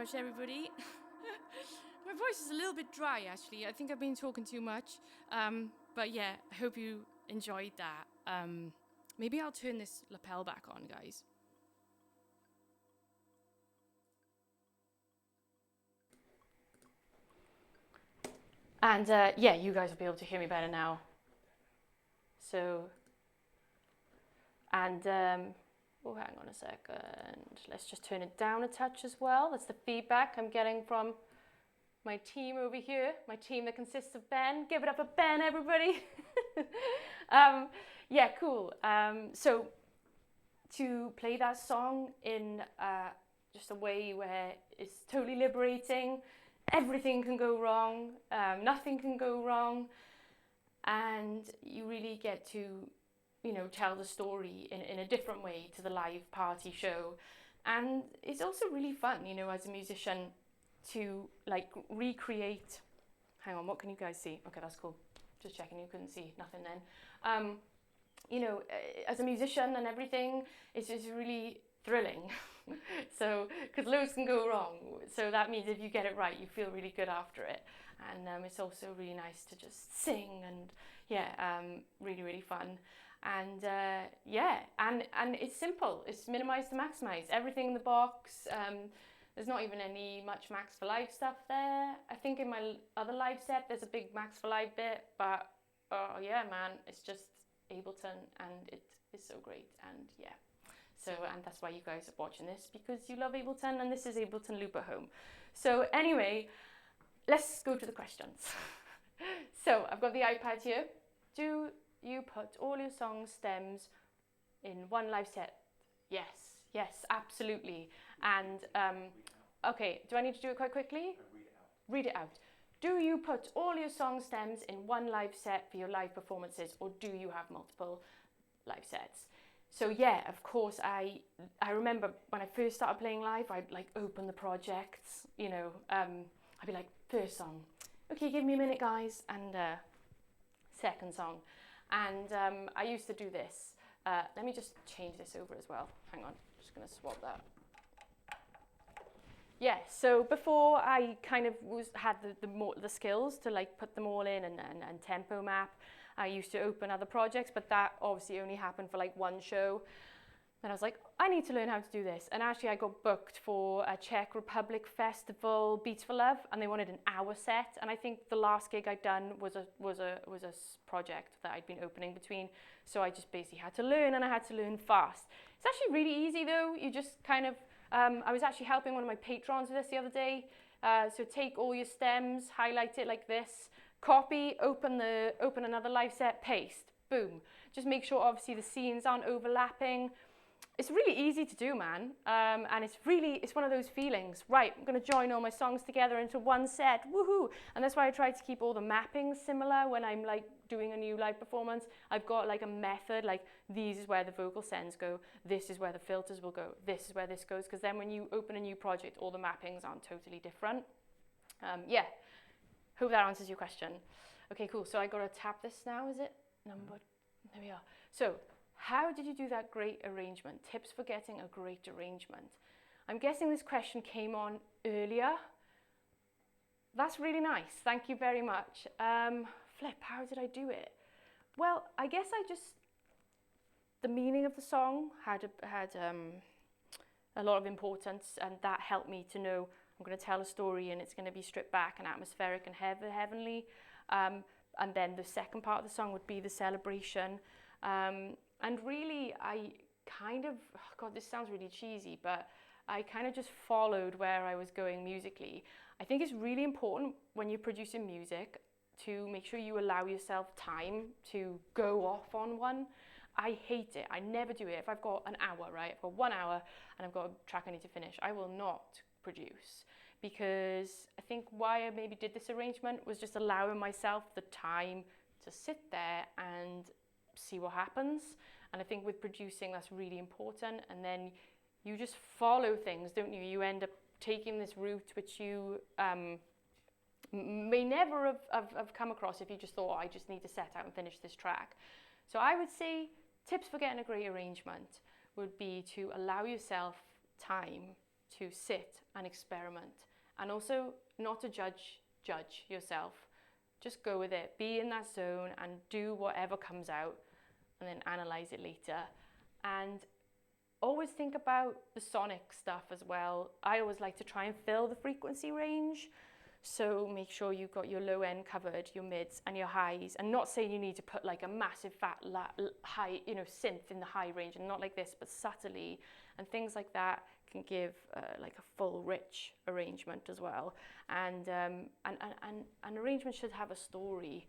much, everybody. My voice is a little bit dry, actually. I think I've been talking too much. But yeah, I hope you enjoyed that. Maybe I'll turn this lapel back on, guys. And yeah, you guys will be able to hear me better now. So, and oh, hang on a second. Let's just turn it down a touch as well. That's the feedback I'm getting from my team over here. My team that consists of Ben. Give it up for Ben, everybody. Yeah, cool. So to play that song in just a way where it's totally liberating, everything can go wrong, nothing can go wrong, and you really get to, you know, tell the story in a different way to the live party show. And it's also really fun, you know, as a musician to like recreate. Hang on, what can you guys see? Okay, that's cool. Just checking you couldn't see nothing then. You know, as a musician and everything, it's just really thrilling. So, because loads can go wrong. So that means if you get it right, you feel really good after it. And it's also really nice to just sing and yeah, really, really fun. And yeah, and it's simple. It's minimize to maximize. Everything in the box. There's not even any much Max for Live stuff there. I think in my other live set, there's a big Max for Live bit, but oh yeah, man, it's just Ableton and it is so great. And yeah, so, and that's why you guys are watching this, because you love Ableton and this is Ableton Loop at Home. So anyway, let's go to the questions. So I've got the iPad here. Do you put all your song stems in one live set? Yes, yes, absolutely. And okay, do I need to do it quite quickly? Read it out. Do you put all your song stems in one live set for your live performances, or do you have multiple live sets? So yeah, of course, I remember when I first started playing live, I'd like open the projects, you know, I'd be like, first song, okay, give me a minute, guys, and second song. And I used to do this. Let me just change this over as well. Hang on, just gonna swap that. Yeah, so before I kind of had the skills to like put them all in and tempo map, I used to open other projects, but that obviously only happened for like one show. Then I was like, I need to learn how to do this. And actually I got booked for a Czech Republic festival, Beats for Love, and they wanted an hour set. And I think the last gig I'd done was a project that I'd been opening between. So I just basically had to learn, and I had to learn fast. It's actually really easy though. You just kind of, I was actually helping one of my patrons with this the other day. So take all your stems, highlight it like this, copy, open another live set, paste, boom. Just make sure obviously the scenes aren't overlapping. It's really easy to do, man. And it's one of those feelings, right, I'm gonna join all my songs together into one set, woohoo. And that's why I try to keep all the mappings similar when I'm like doing a new live performance. I've got like a method, like these is where the vocal sends go, this is where the filters will go, this is where this goes, because then when you open a new project, all the mappings aren't totally different. Yeah, hope that answers your question. Okay, cool, so I gotta tap this now, is it? Number, there we are. So, how did you do that great arrangement? Tips for getting a great arrangement. I'm guessing this question came on earlier. That's really nice, thank you very much. Flip, how did I do it? Well, I guess the meaning of the song had a lot of importance, and that helped me to know I'm going to tell a story and it's going to be stripped back and atmospheric and heavenly. And then the second part of the song would be the celebration. And really, I kind of, oh God, this sounds really cheesy, but I kind of just followed where I was going musically. I think it's really important when you're producing music to make sure you allow yourself time to go off on one. I hate it. I never do it. If I've got an hour, right? I've got 1 hour and I've got a track I need to finish, I will not produce, because I think why I maybe did this arrangement was just allowing myself the time to sit there and see what happens. And I think with producing, that's really important. And then you just follow things, don't you? You end up taking this route which you may never have come across if you just thought, oh, I just need to set out and finish this track. So I would say tips for getting a great arrangement would be to allow yourself time to sit and experiment, and also not to judge yourself. Just go with it, be in that zone and do whatever comes out, and then analyze it later. And always think about the sonic stuff as well. I always like to try and fill the frequency range. So make sure you've got your low end covered, your mids and your highs. And not saying you need to put like a massive fat high, synth in the high range, and not like this, but subtly. And things like that can give like a full, rich arrangement as well. And an arrangement should have a story.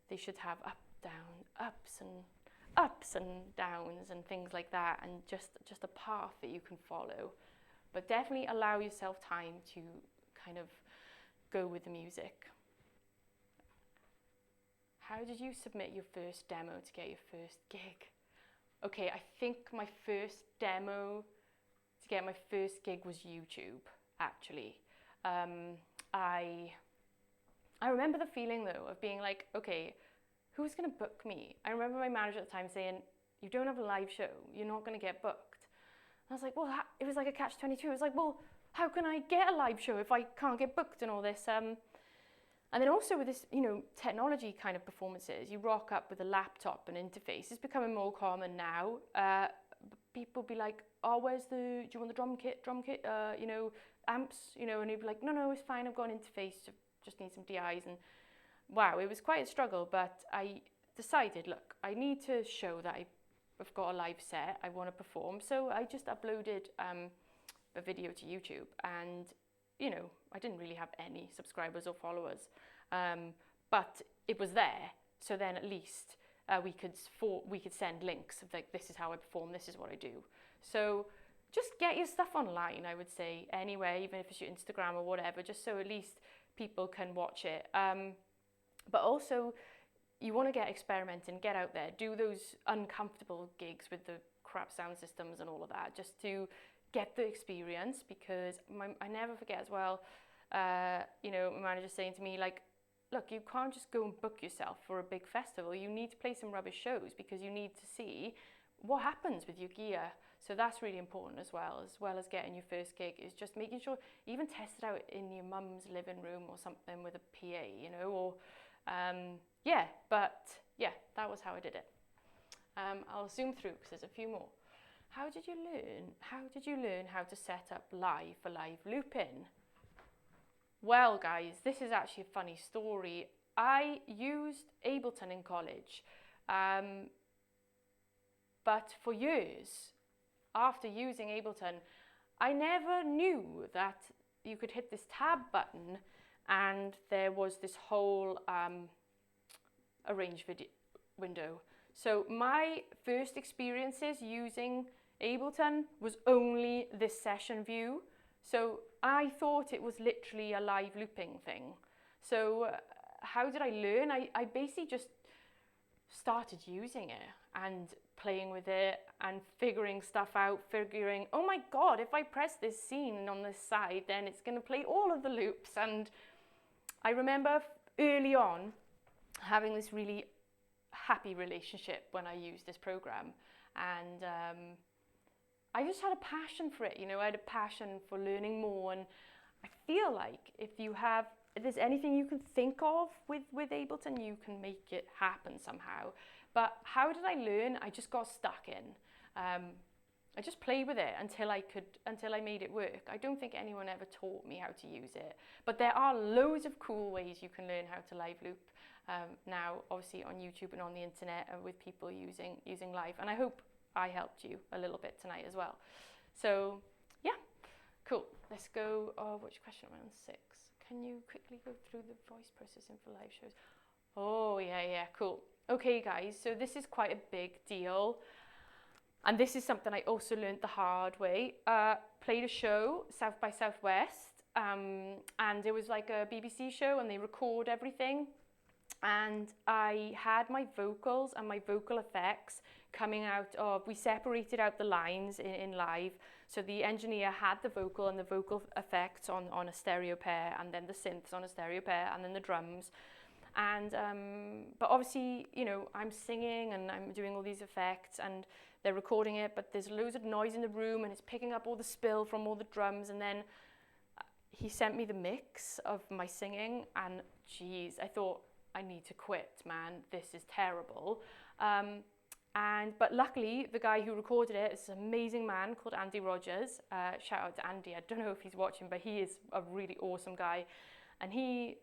They should have up, down, ups and downs and things like that, and just a path that you can follow. But definitely allow yourself time to kind of go with the music. How did you submit your first demo to get your first gig? Okay, I think my first demo to get my first gig was YouTube, actually. I remember the feeling though of being like, okay, who's gonna book me? I remember my manager at the time saying, you don't have a live show, you're not gonna get booked. And I was like, well, it was like a catch-22. I was like, well, how can I get a live show if I can't get booked and all this? And then also with this, technology kind of performances, you rock up with a laptop and interface. It's becoming more common now. People be like, oh, do you want the drum kit, amps, and you'd be like, no, it's fine, I've got an interface, just need some DIs. And wow, it was quite a struggle, but I decided, look, I need to show that I've got a live set, I want to perform. So I just uploaded a video to YouTube, and I didn't really have any subscribers or followers, but it was there. So then at least we could send links of like, this is how I perform, this is what I do. So just get your stuff online, I would say, anywhere, even if it's your Instagram or whatever, just so at least people can watch it. But also, you want to get experimenting, get out there, do those uncomfortable gigs with the crap sound systems and all of that, just to get the experience. Because I never forget as well, my manager saying to me, like, look, you can't just go and book yourself for a big festival. You need to play some rubbish shows, because you need to see what happens with your gear. So that's really important as well as getting your first gig, is just making sure, even test it out in your mum's living room or something with a PA, or that was how I did it. I'll zoom through because there's a few more. How did you learn how to set up live for live looping? Well, guys, this is actually a funny story. I used Ableton in college, but for years after using Ableton, I never knew that you could hit this tab button and there was this whole arrange video window. So my first experiences using Ableton was only this session view. So I thought it was literally a live looping thing. So how did I learn? I basically just started using it and playing with it and figuring stuff out, oh my God, if I press this scene on this side, then it's going to play all of the loops. And I remember early on having this really happy relationship when I used this program. And I just had a passion for it, I had a passion for learning more. And I feel like if there's anything you can think of with Ableton, you can make it happen somehow. But how did I learn? I just got stuck in. I just played with it until I made it work. I don't think anyone ever taught me how to use it. But there are loads of cool ways you can learn how to live loop now, obviously on YouTube and on the internet, with people using live. And I hope I helped you a little bit tonight as well. So yeah, cool. Let's go. Which question am I on? 6. Can you quickly go through the voice processing for live shows? Oh yeah, cool. Okay guys, so this is quite a big deal. And this is something I also learned the hard way. Played a show, South by Southwest, and it was like a BBC show and they record everything. And I had my vocals and my vocal effects coming out of, we separated out the lines in live. So the engineer had the vocal and the vocal effects on a stereo pair, and then the synths on a stereo pair, and then the drums. And but obviously, I'm singing and I'm doing all these effects, and they're recording it, but there's loads of noise in the room and it's picking up all the spill from all the drums. And then he sent me the mix of my singing, and geez, I thought, I need to quit, man. This is terrible. But luckily, the guy who recorded it is an amazing man called Andy Rogers. Shout out to Andy. I don't know if he's watching, but he is a really awesome guy. And we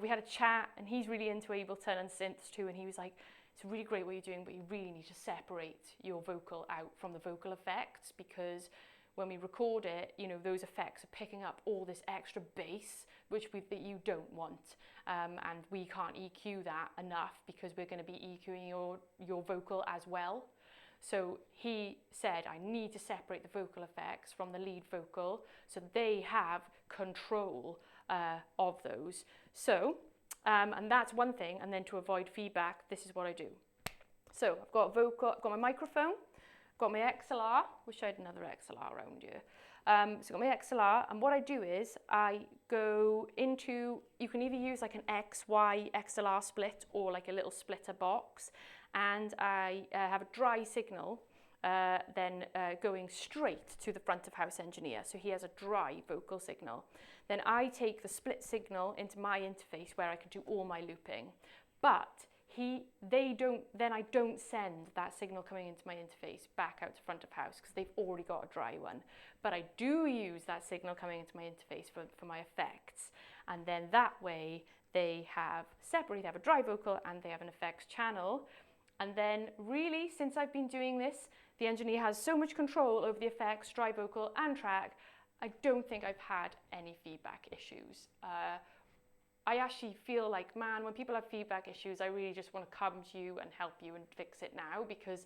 had a chat, and he's really into Ableton and synths too. And he was like, it's really great what you're doing, but you really need to separate your vocal out from the vocal effects, because when we record it, you know, those effects are picking up all this extra bass, that you don't want. And we can't EQ that enough, because we're going to be EQing your vocal as well. So he said, I need to separate the vocal effects from the lead vocal so they have control of those. So, and that's one thing. And then to avoid feedback, this is what I do. So I've got I've got my microphone, got my XLR, wish I had another XLR around here. So I've got my XLR, and what I do is I go into, you can either use like an XY XLR split or like a little splitter box, and I have a dry signal then going straight to the front of house engineer. So he has a dry vocal signal. Then I take the split signal into my interface where I can do all my looping. But I don't send that signal coming into my interface back out to front of house, because they've already got a dry one. But I do use that signal coming into my interface for my effects. And then that way they have a dry vocal and they have an effects channel. And then really, since I've been doing this, the engineer has so much control over the effects, dry vocal and track. I don't think I've had any feedback issues. I actually feel like, man, when people have feedback issues, I really just want to come to you and help you and fix it now, because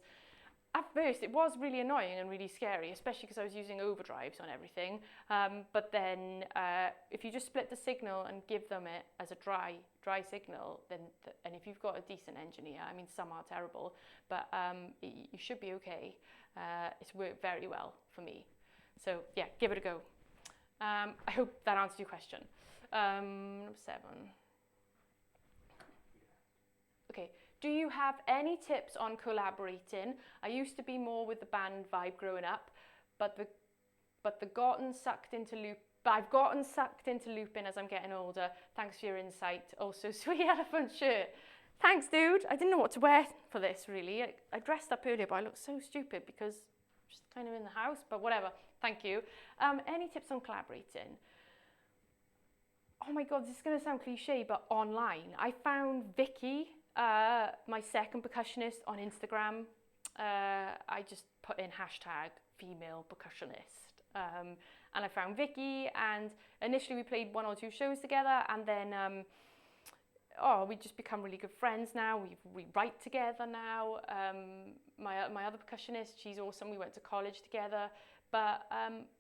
at first it was really annoying and really scary, especially because I was using overdrives on everything. But then if you just split the signal and give them it as a dry signal, then and if you've got a decent engineer, I mean, some are terrible, but you should be okay. It's worked very well for me. So yeah, give it a go. I hope that answers your question. Number 7. Okay, do you have any tips on collaborating? I used to be more with the band vibe growing up, but I've gotten sucked into looping as I'm getting older. Thanks for your insight. Also, sweet elephant shirt. Thanks, dude. I didn't know what to wear for this, really. I dressed up earlier, but I look so stupid because I'm just kind of in the house, but whatever. Thank you. Any tips on collaborating? Oh my God, this is going to sound cliche, but online. I found Vicky, my second percussionist, on Instagram. I just put in hashtag female percussionist. And I found Vicky, and initially we played 1 or 2 shows together, and then we just become really good friends now. We write together now. My other percussionist, she's awesome. We went to college together. But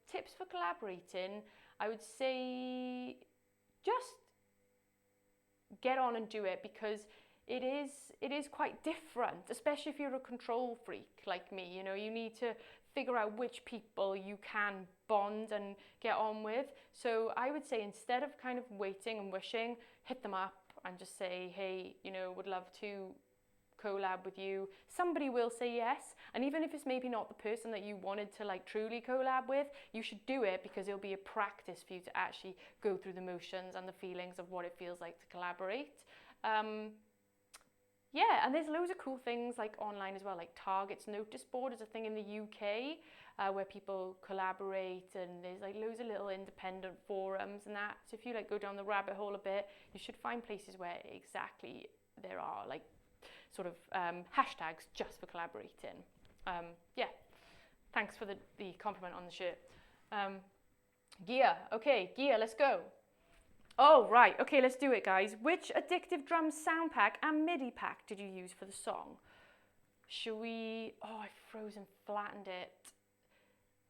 tips for collaborating, I would say just get on and do it, because it is quite different, especially if you're a control freak like me. You know, you need to figure out which people you can bond and get on with. So I would say, instead of kind of waiting and wishing, hit them up and just say, hey, you know, would love to collab with you. Somebody will say yes, and even if it's maybe not the person that you wanted to like truly collab with, you should do it, because it'll be a practice for you to actually go through the motions and the feelings of what it feels like to collaborate. Yeah, and there's loads of cool things like online as well, like Target's notice board is a thing in the UK where people collaborate, and there's like loads of little independent forums and that. So if you like go down the rabbit hole a bit, you should find places where exactly there are like sort of hashtags just for collaborating. Yeah, thanks for the compliment on the shirt. Gear, okay, gear, let's go. Oh, right, okay, let's do it, guys. Which Addictive Drums sound pack and MIDI pack did you use for the song? Should we, I froze and flattened it.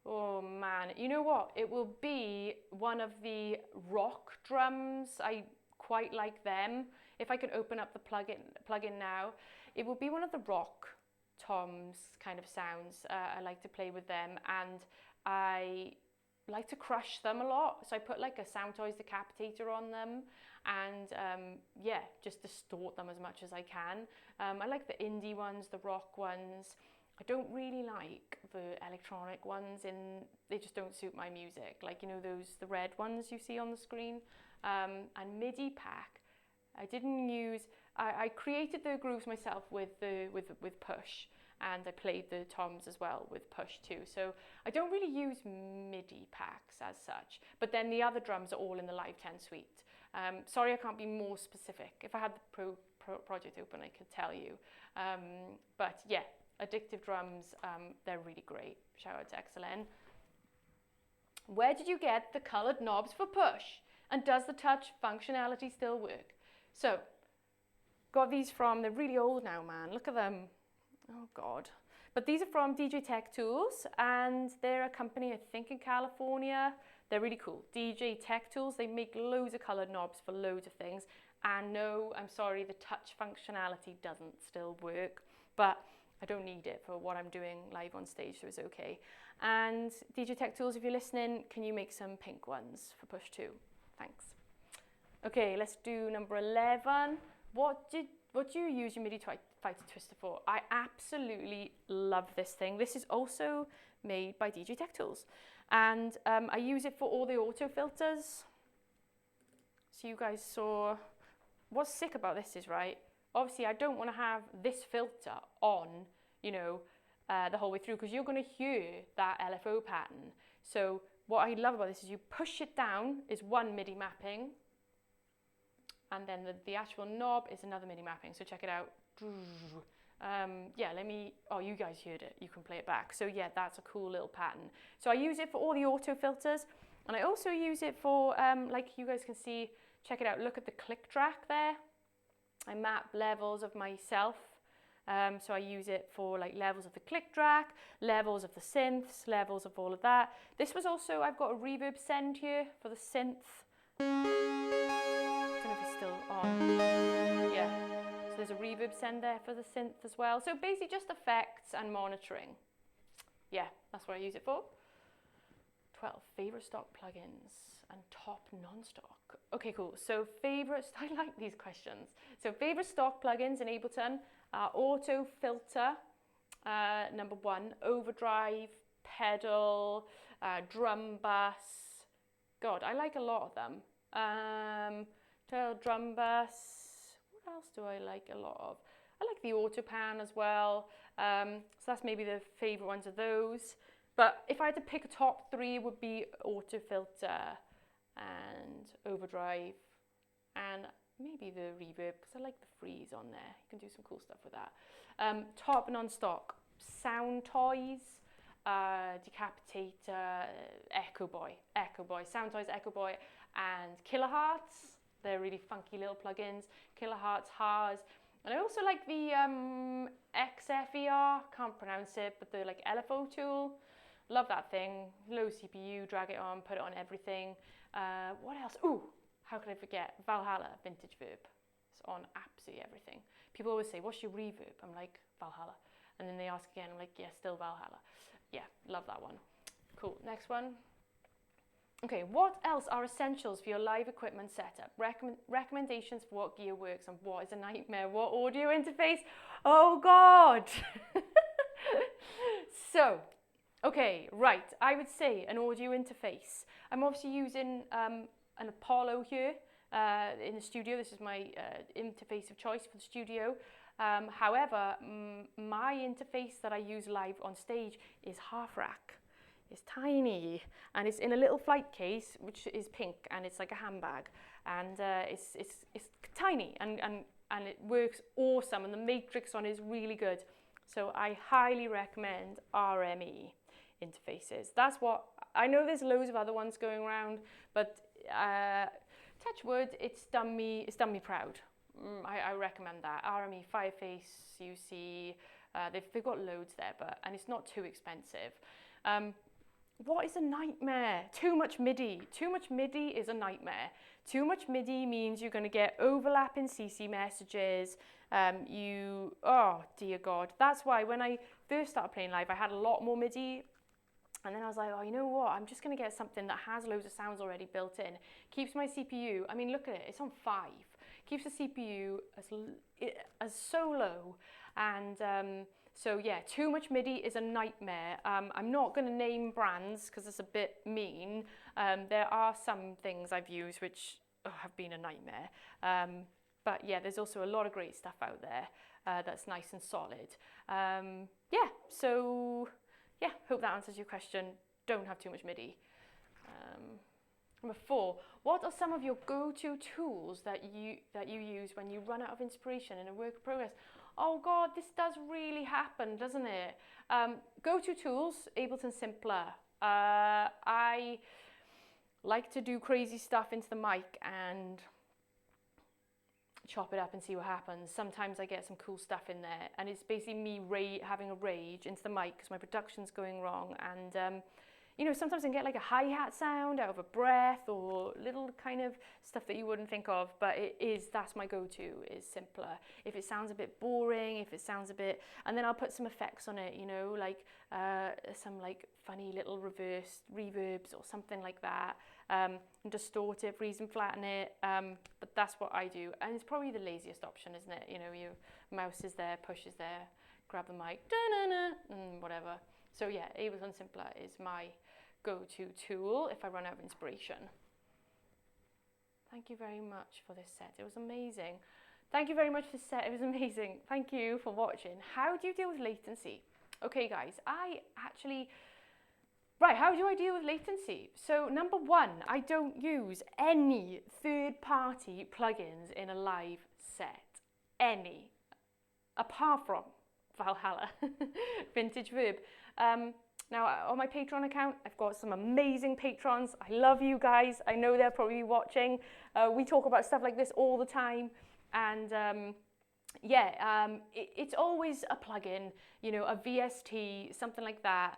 Oh man, you know what? It will be one of the rock drums. I quite like them. If I can open up the plugin now, it will be one of the rock toms kind of sounds. I like to play with them, and I like to crush them a lot. So I put like a Sound Toys decapitator on them, and just distort them as much as I can. I like the indie ones, the rock ones. I don't really like the electronic ones, they just don't suit my music. Like, you know, the red ones you see on the screen. And MIDI pack, I created the grooves myself with push, and I played the toms as well with push too. So I don't really use MIDI packs as such, but then the other drums are all in the Live 10 suite. Sorry, I can't be more specific. If I had the project open, I could tell you. But yeah, Addictive drums, they're really great. Shout out to XLN. Where did you get the colored knobs for push? And does the touch functionality still work? So, got these they're really old now, man. Look at them. Oh God. But these are from DJ Tech Tools, and they're a company, I think, in California. They're really cool. DJ Tech Tools, they make loads of colored knobs for loads of things. And no, I'm sorry, the touch functionality doesn't still work, but I don't need it for what I'm doing live on stage, so it's okay. And DJ Tech Tools, if you're listening, can you make some pink ones for push too? Thanks. Okay, let's do number 11. What do you use your MIDI Fighter Twister for? I absolutely love this thing. This is also made by DJ Tech Tools. And I use it for all the auto filters. So you guys saw, what's sick about this is, right, obviously I don't want to have this filter on, you know, the whole way through, because you're going to hear that LFO pattern. So what I love about this is you push it down is one MIDI mapping, and then the actual knob is another MIDI mapping. So check it out. Yeah, you guys heard it. You can play it back. So yeah, that's a cool little pattern. So I use it for all the auto filters, and I also use it for, like you guys can see, check it out. Look at the click track there. I map levels of myself. So I use it for like levels of the click track, levels of the synths, levels of all of that. This was also, I've got a reverb send here for the synth. I don't know if it's still on. Yeah, so there's a reverb send there for the synth as well. So basically just effects and monitoring. Yeah, that's what I use it for. 12, favorite stock plugins and top non-stock. Okay, cool. So I like these questions. So favorite stock plugins in Ableton. Auto filter, number 1, overdrive, pedal, drum bus. God, I like a lot of them. Drum bus. What else do I like a lot of? I like the auto pan as well. So that's maybe the favorite ones of those. But if I had to pick a top 3, it would be auto filter and overdrive and maybe the reverb, because I like the freeze on there. You can do some cool stuff with that. Top non-stock, Sound Toys, Decapitator, Echo Boy, Sound Toys, Echo Boy, and Kilohertz. They're really funky little plugins. Kilohertz, Haas. And I also like the XFER, can't pronounce it, but the like LFO tool. Love that thing. Low CPU, drag it on, put it on everything. What else? Ooh, how could I forget? Valhalla, Vintage Verb. It's on absolutely everything. People always say, what's your reverb? I'm like, Valhalla. And then they ask again, I'm like, yeah, still Valhalla. Yeah, love that one. Cool, next one. Okay, what else are essentials for your live equipment setup? Recommendations for what gear works and what is a nightmare? What audio interface? Oh God! So, okay, right, I would say an audio interface. I'm obviously using an Apollo here in the studio. This is my interface of choice for the studio. However, my interface that I use live on stage is half rack. It's tiny and it's in a little flight case, which is pink, and it's like a handbag, and it's tiny and it works awesome, and the matrix on it is really good. So I highly recommend RME interfaces. That's what I know. There's loads of other ones going around, but touch wood, it's done me proud. I recommend that. RME, Fireface, UC, they've got loads there, and it's not too expensive. What is a nightmare? Too much MIDI. Too much MIDI is a nightmare. Too much MIDI means you're going to get overlapping CC messages. Oh dear God. That's why when I first started playing live, I had a lot more MIDI. And then I was like, oh, you know what? I'm just going to get something that has loads of sounds already built in. Keeps my CPU, I mean, look at it. It's on 5. Keeps the CPU as so low. And So yeah, too much MIDI is a nightmare. I'm not going to name brands because it's a bit mean. There are some things I've used which have been a nightmare. But yeah, there's also a lot of great stuff out there that's nice and solid. Yeah, so yeah, hope that answers your question. Don't have too much MIDI. Number 4, what are some of your go-to tools that you use when you run out of inspiration in a work in progress? Oh God, this does really happen, doesn't it? Go-to tools, Ableton Simpler. I like to do crazy stuff into the mic and chop it up and see what happens. Sometimes I get some cool stuff in there, and it's basically me having a rage into the mic because my production's going wrong, and you know, sometimes I can get like a hi-hat sound out of a breath or little kind of stuff that you wouldn't think of, but that's my go-to, is Simpler. If it sounds a bit boring, if it sounds a bit, and then I'll put some effects on it, you know, like some like funny little reversed reverbs or something like that, and distort it, freeze and flatten it, but that's what I do, and it's probably the laziest option, isn't it? You know, your mouse is there, push is there, grab the mic, and whatever. So yeah, Ableton Simpler is my go-to tool if I run out of inspiration. Thank you very much for this set. It was amazing. Thank you very much for this set. It was amazing. Thank you for watching. How do you deal with latency? Okay, guys, how do I deal with latency? So number 1, I don't use any third-party plugins in a live set. Any. Apart from Valhalla, Vintage Verb. Now, on my Patreon account, I've got some amazing patrons. I love you guys. I know they're probably watching. We talk about stuff like this all the time. And it's always a plugin, you know, a VST, something like that.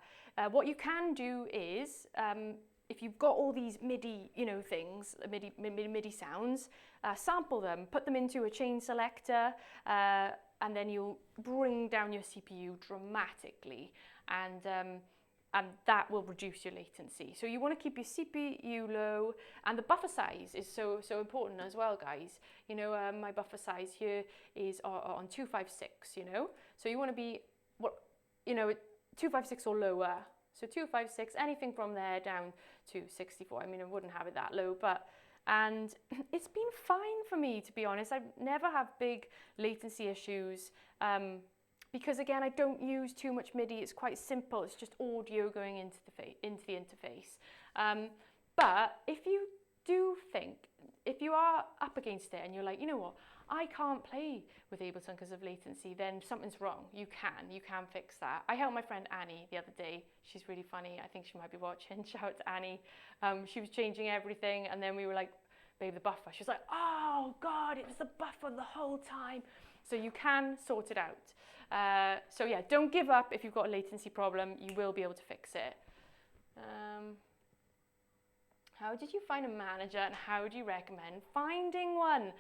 What you can do is, if you've got all these MIDI, you know, things, MIDI sounds, sample them, put them into a chain selector, and then you'll bring down your CPU dramatically, and that will reduce your latency. So you want to keep your CPU low, and the buffer size is so important as well, guys. You know, my buffer size here is on 256, you know, so you want to be 256 or lower. So 256, anything from there down to 64. I mean, I wouldn't have it that low, and it's been fine for me, to be honest. I never have big latency issues, because again, I don't use too much MIDI. It's quite simple. It's just audio going into the interface. But if you are up against it and you're like, you know what, I can't play with Ableton because of latency, then something's wrong. You can fix that. I helped my friend Annie the other day. She's really funny. I think she might be watching. Shout out to Annie. She was changing everything, and then we were like, babe, the buffer. She was like, oh God, it was the buffer the whole time. So you can sort it out. So yeah, don't give up if you've got a latency problem. You will be able to fix it. How did you find a manager, and how do you recommend finding one?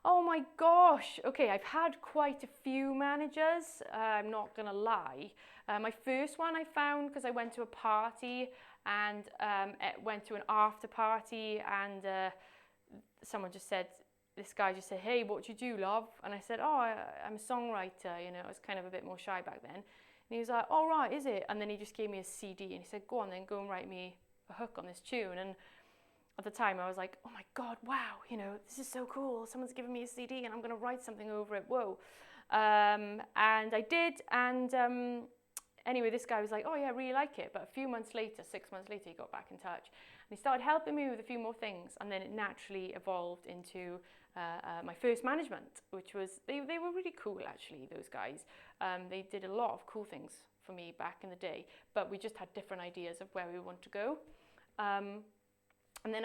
Oh my gosh. Okay, I've had quite a few managers, I'm not gonna lie. My first one I found because I went to a party and went to an after party, and this guy just said, hey, what do you do, love? And I said, oh, I'm a songwriter, you know, I was kind of a bit more shy back then. And he was like, oh, right, is it? And then he just gave me a CD and he said, go on then, go and write me a hook on this tune. And at the time I was like, oh my God, wow, you know, this is so cool. Someone's giving me a CD and I'm gonna write something over it, whoa. And I did, and anyway, this guy was like, oh yeah, I really like it. But a few months later, 6 months later, he got back in touch. And he started helping me with a few more things. And then it naturally evolved into my first management, which was, they were really cool actually, those guys. They did a lot of cool things for me back in the day, but we just had different ideas of where we want to go. And then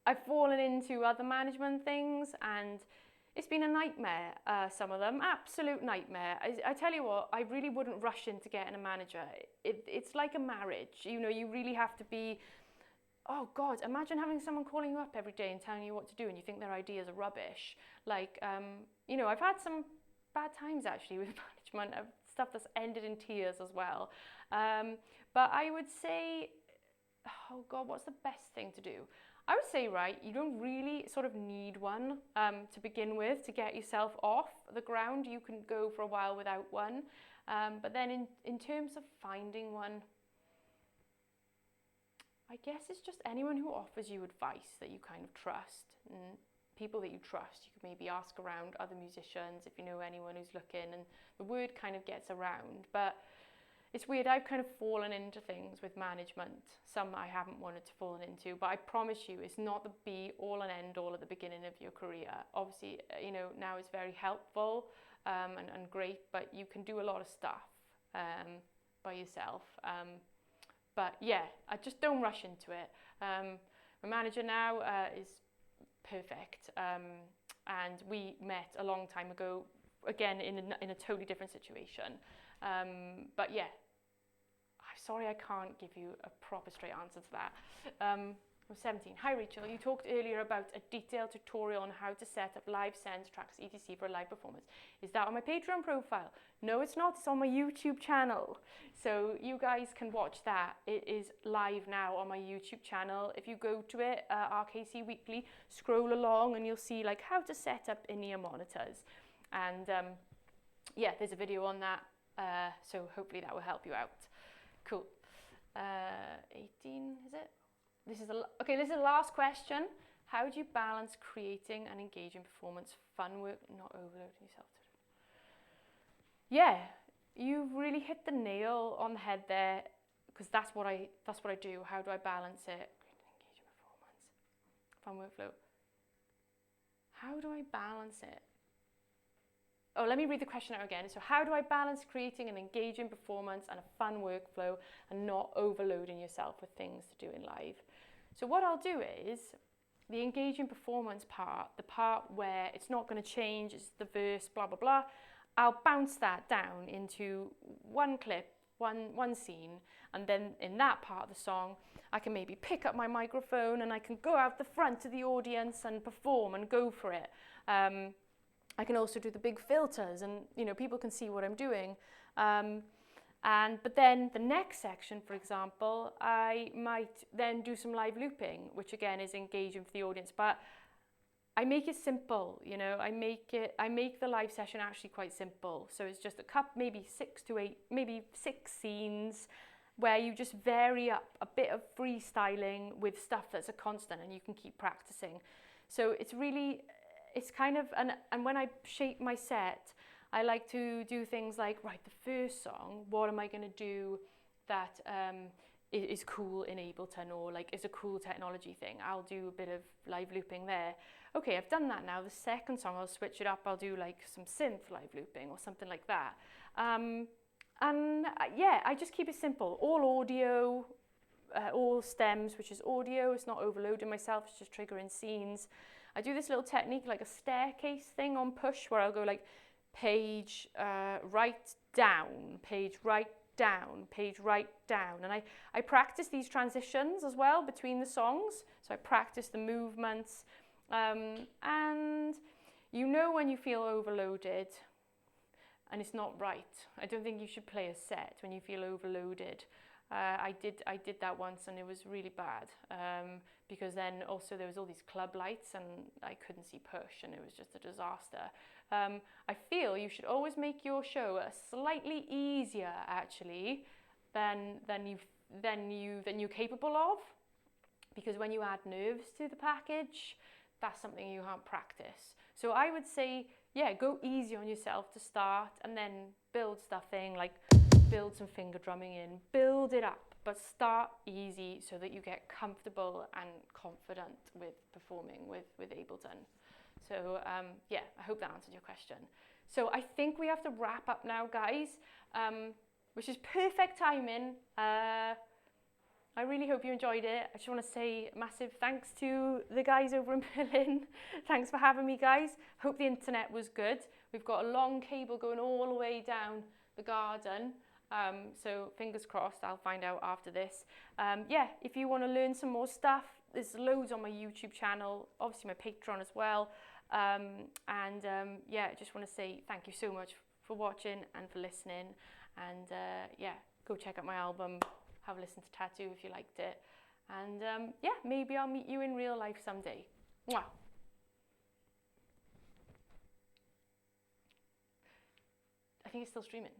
I've fallen into other management things, and it's been a nightmare, some of them, absolute nightmare. I tell you what, I really wouldn't rush into getting a manager. It's like a marriage, you know, you really have to be, oh God, imagine having someone calling you up every day and telling you what to do and you think their ideas are rubbish. Like, you know, I've had some bad times actually with management, stuff that's ended in tears as well. But I would say, oh God, what's the best thing to do? I would say, right, you don't really sort of need one to begin with to get yourself off the ground. You can go for a while without one. But then in terms of finding one, I guess it's just anyone who offers you advice that you kind of trust, and people that you trust. You could maybe ask around other musicians if you know anyone who's looking, and the word kind of gets around. But it's weird, I've kind of fallen into things with management, some I haven't wanted to fall into, but I promise you it's not the be all and end all at the beginning of your career. Obviously, you know, now it's very helpful and great, but you can do a lot of stuff by yourself. But yeah, I just don't rush into it. My manager now is perfect, and we met a long time ago, again in a totally different situation. But yeah, I'm sorry I can't give you a proper straight answer to that. I'm 17. Hi Rachel, you talked earlier about a detailed tutorial on how to set up live sends, tracks, etc. for a live performance. Is that on my Patreon profile? No, it's not. It's on my YouTube channel. So you guys can watch that. It is live now on my YouTube channel. If you go to it, RKC Weekly, scroll along and you'll see like how to set up in-ear monitors. And yeah, there's a video on that. So hopefully that will help you out. Cool. 18, is it? This is the last question. How do you balance creating and engaging performance, fun work, not overloading yourself? Yeah, you've really hit the nail on the head there, because that's what I do. How do I balance it? Engaging performance, fun workflow. How do I balance it? Oh, let me read the question out again. So how do I balance creating an engaging performance and a fun workflow and not overloading yourself with things to do in live? So what I'll do is the engaging performance part, the part where it's not going to change, it's the verse, blah, blah, blah. I'll bounce that down into one clip, one scene, and then in that part of the song, I can maybe pick up my microphone and I can go out the front to the audience and perform and go for it. I can also do the big filters and, you know, people can see what I'm doing. But then the next section, for example, I might then do some live looping, which again is engaging for the audience, but I make it simple, you know, I make the live session actually quite simple. So it's just maybe 6 to 8, maybe 6 scenes where you just vary up a bit of freestyling with stuff that's a constant and you can keep practicing. So it's really, it's kind of, and when I shape my set, I like to do things like, right, the first song, what am I going to do that is cool in Ableton or like is a cool technology thing? I'll do a bit of live looping there. Okay, I've done that now. The second song, I'll switch it up. I'll do like some synth live looping or something like that. Yeah, I just keep it simple. All audio, all stems, which is audio. It's not overloading myself. It's just triggering scenes. I do this little technique, like a staircase thing on push, where I'll go like page right down, page right down, page right down. And I practice these transitions as well between the songs. So I practice the movements. And you know when you feel overloaded and it's not right. I don't think you should play a set when you feel overloaded. I did that once and it was really bad because then also there was all these club lights and I couldn't see push and it was just a disaster. I feel you should always make your show slightly easier actually than you're capable of, because when you add nerves to the package, that's something you can't practice. So I would say, yeah, go easy on yourself to start and then build stuff in, like build some finger drumming in, build it up, but start easy so that you get comfortable and confident with performing with Ableton. So yeah, I hope that answered your question. So I think we have to wrap up now, guys, which is perfect timing. I really hope you enjoyed it. I just want to say massive thanks to the guys over in Berlin. Thanks for having me, guys. Hope the internet was good. We've got a long cable going all the way down the garden. So fingers crossed, I'll find out after this. Yeah, if you want to learn some more stuff, there's loads on my YouTube channel, obviously my Patreon as well. Yeah, I just want to say thank you so much for watching and for listening. And yeah, go check out my album. Have a listen to Tattoo if you liked it. And yeah, maybe I'll meet you in real life someday. Mwah. I think it's still streaming.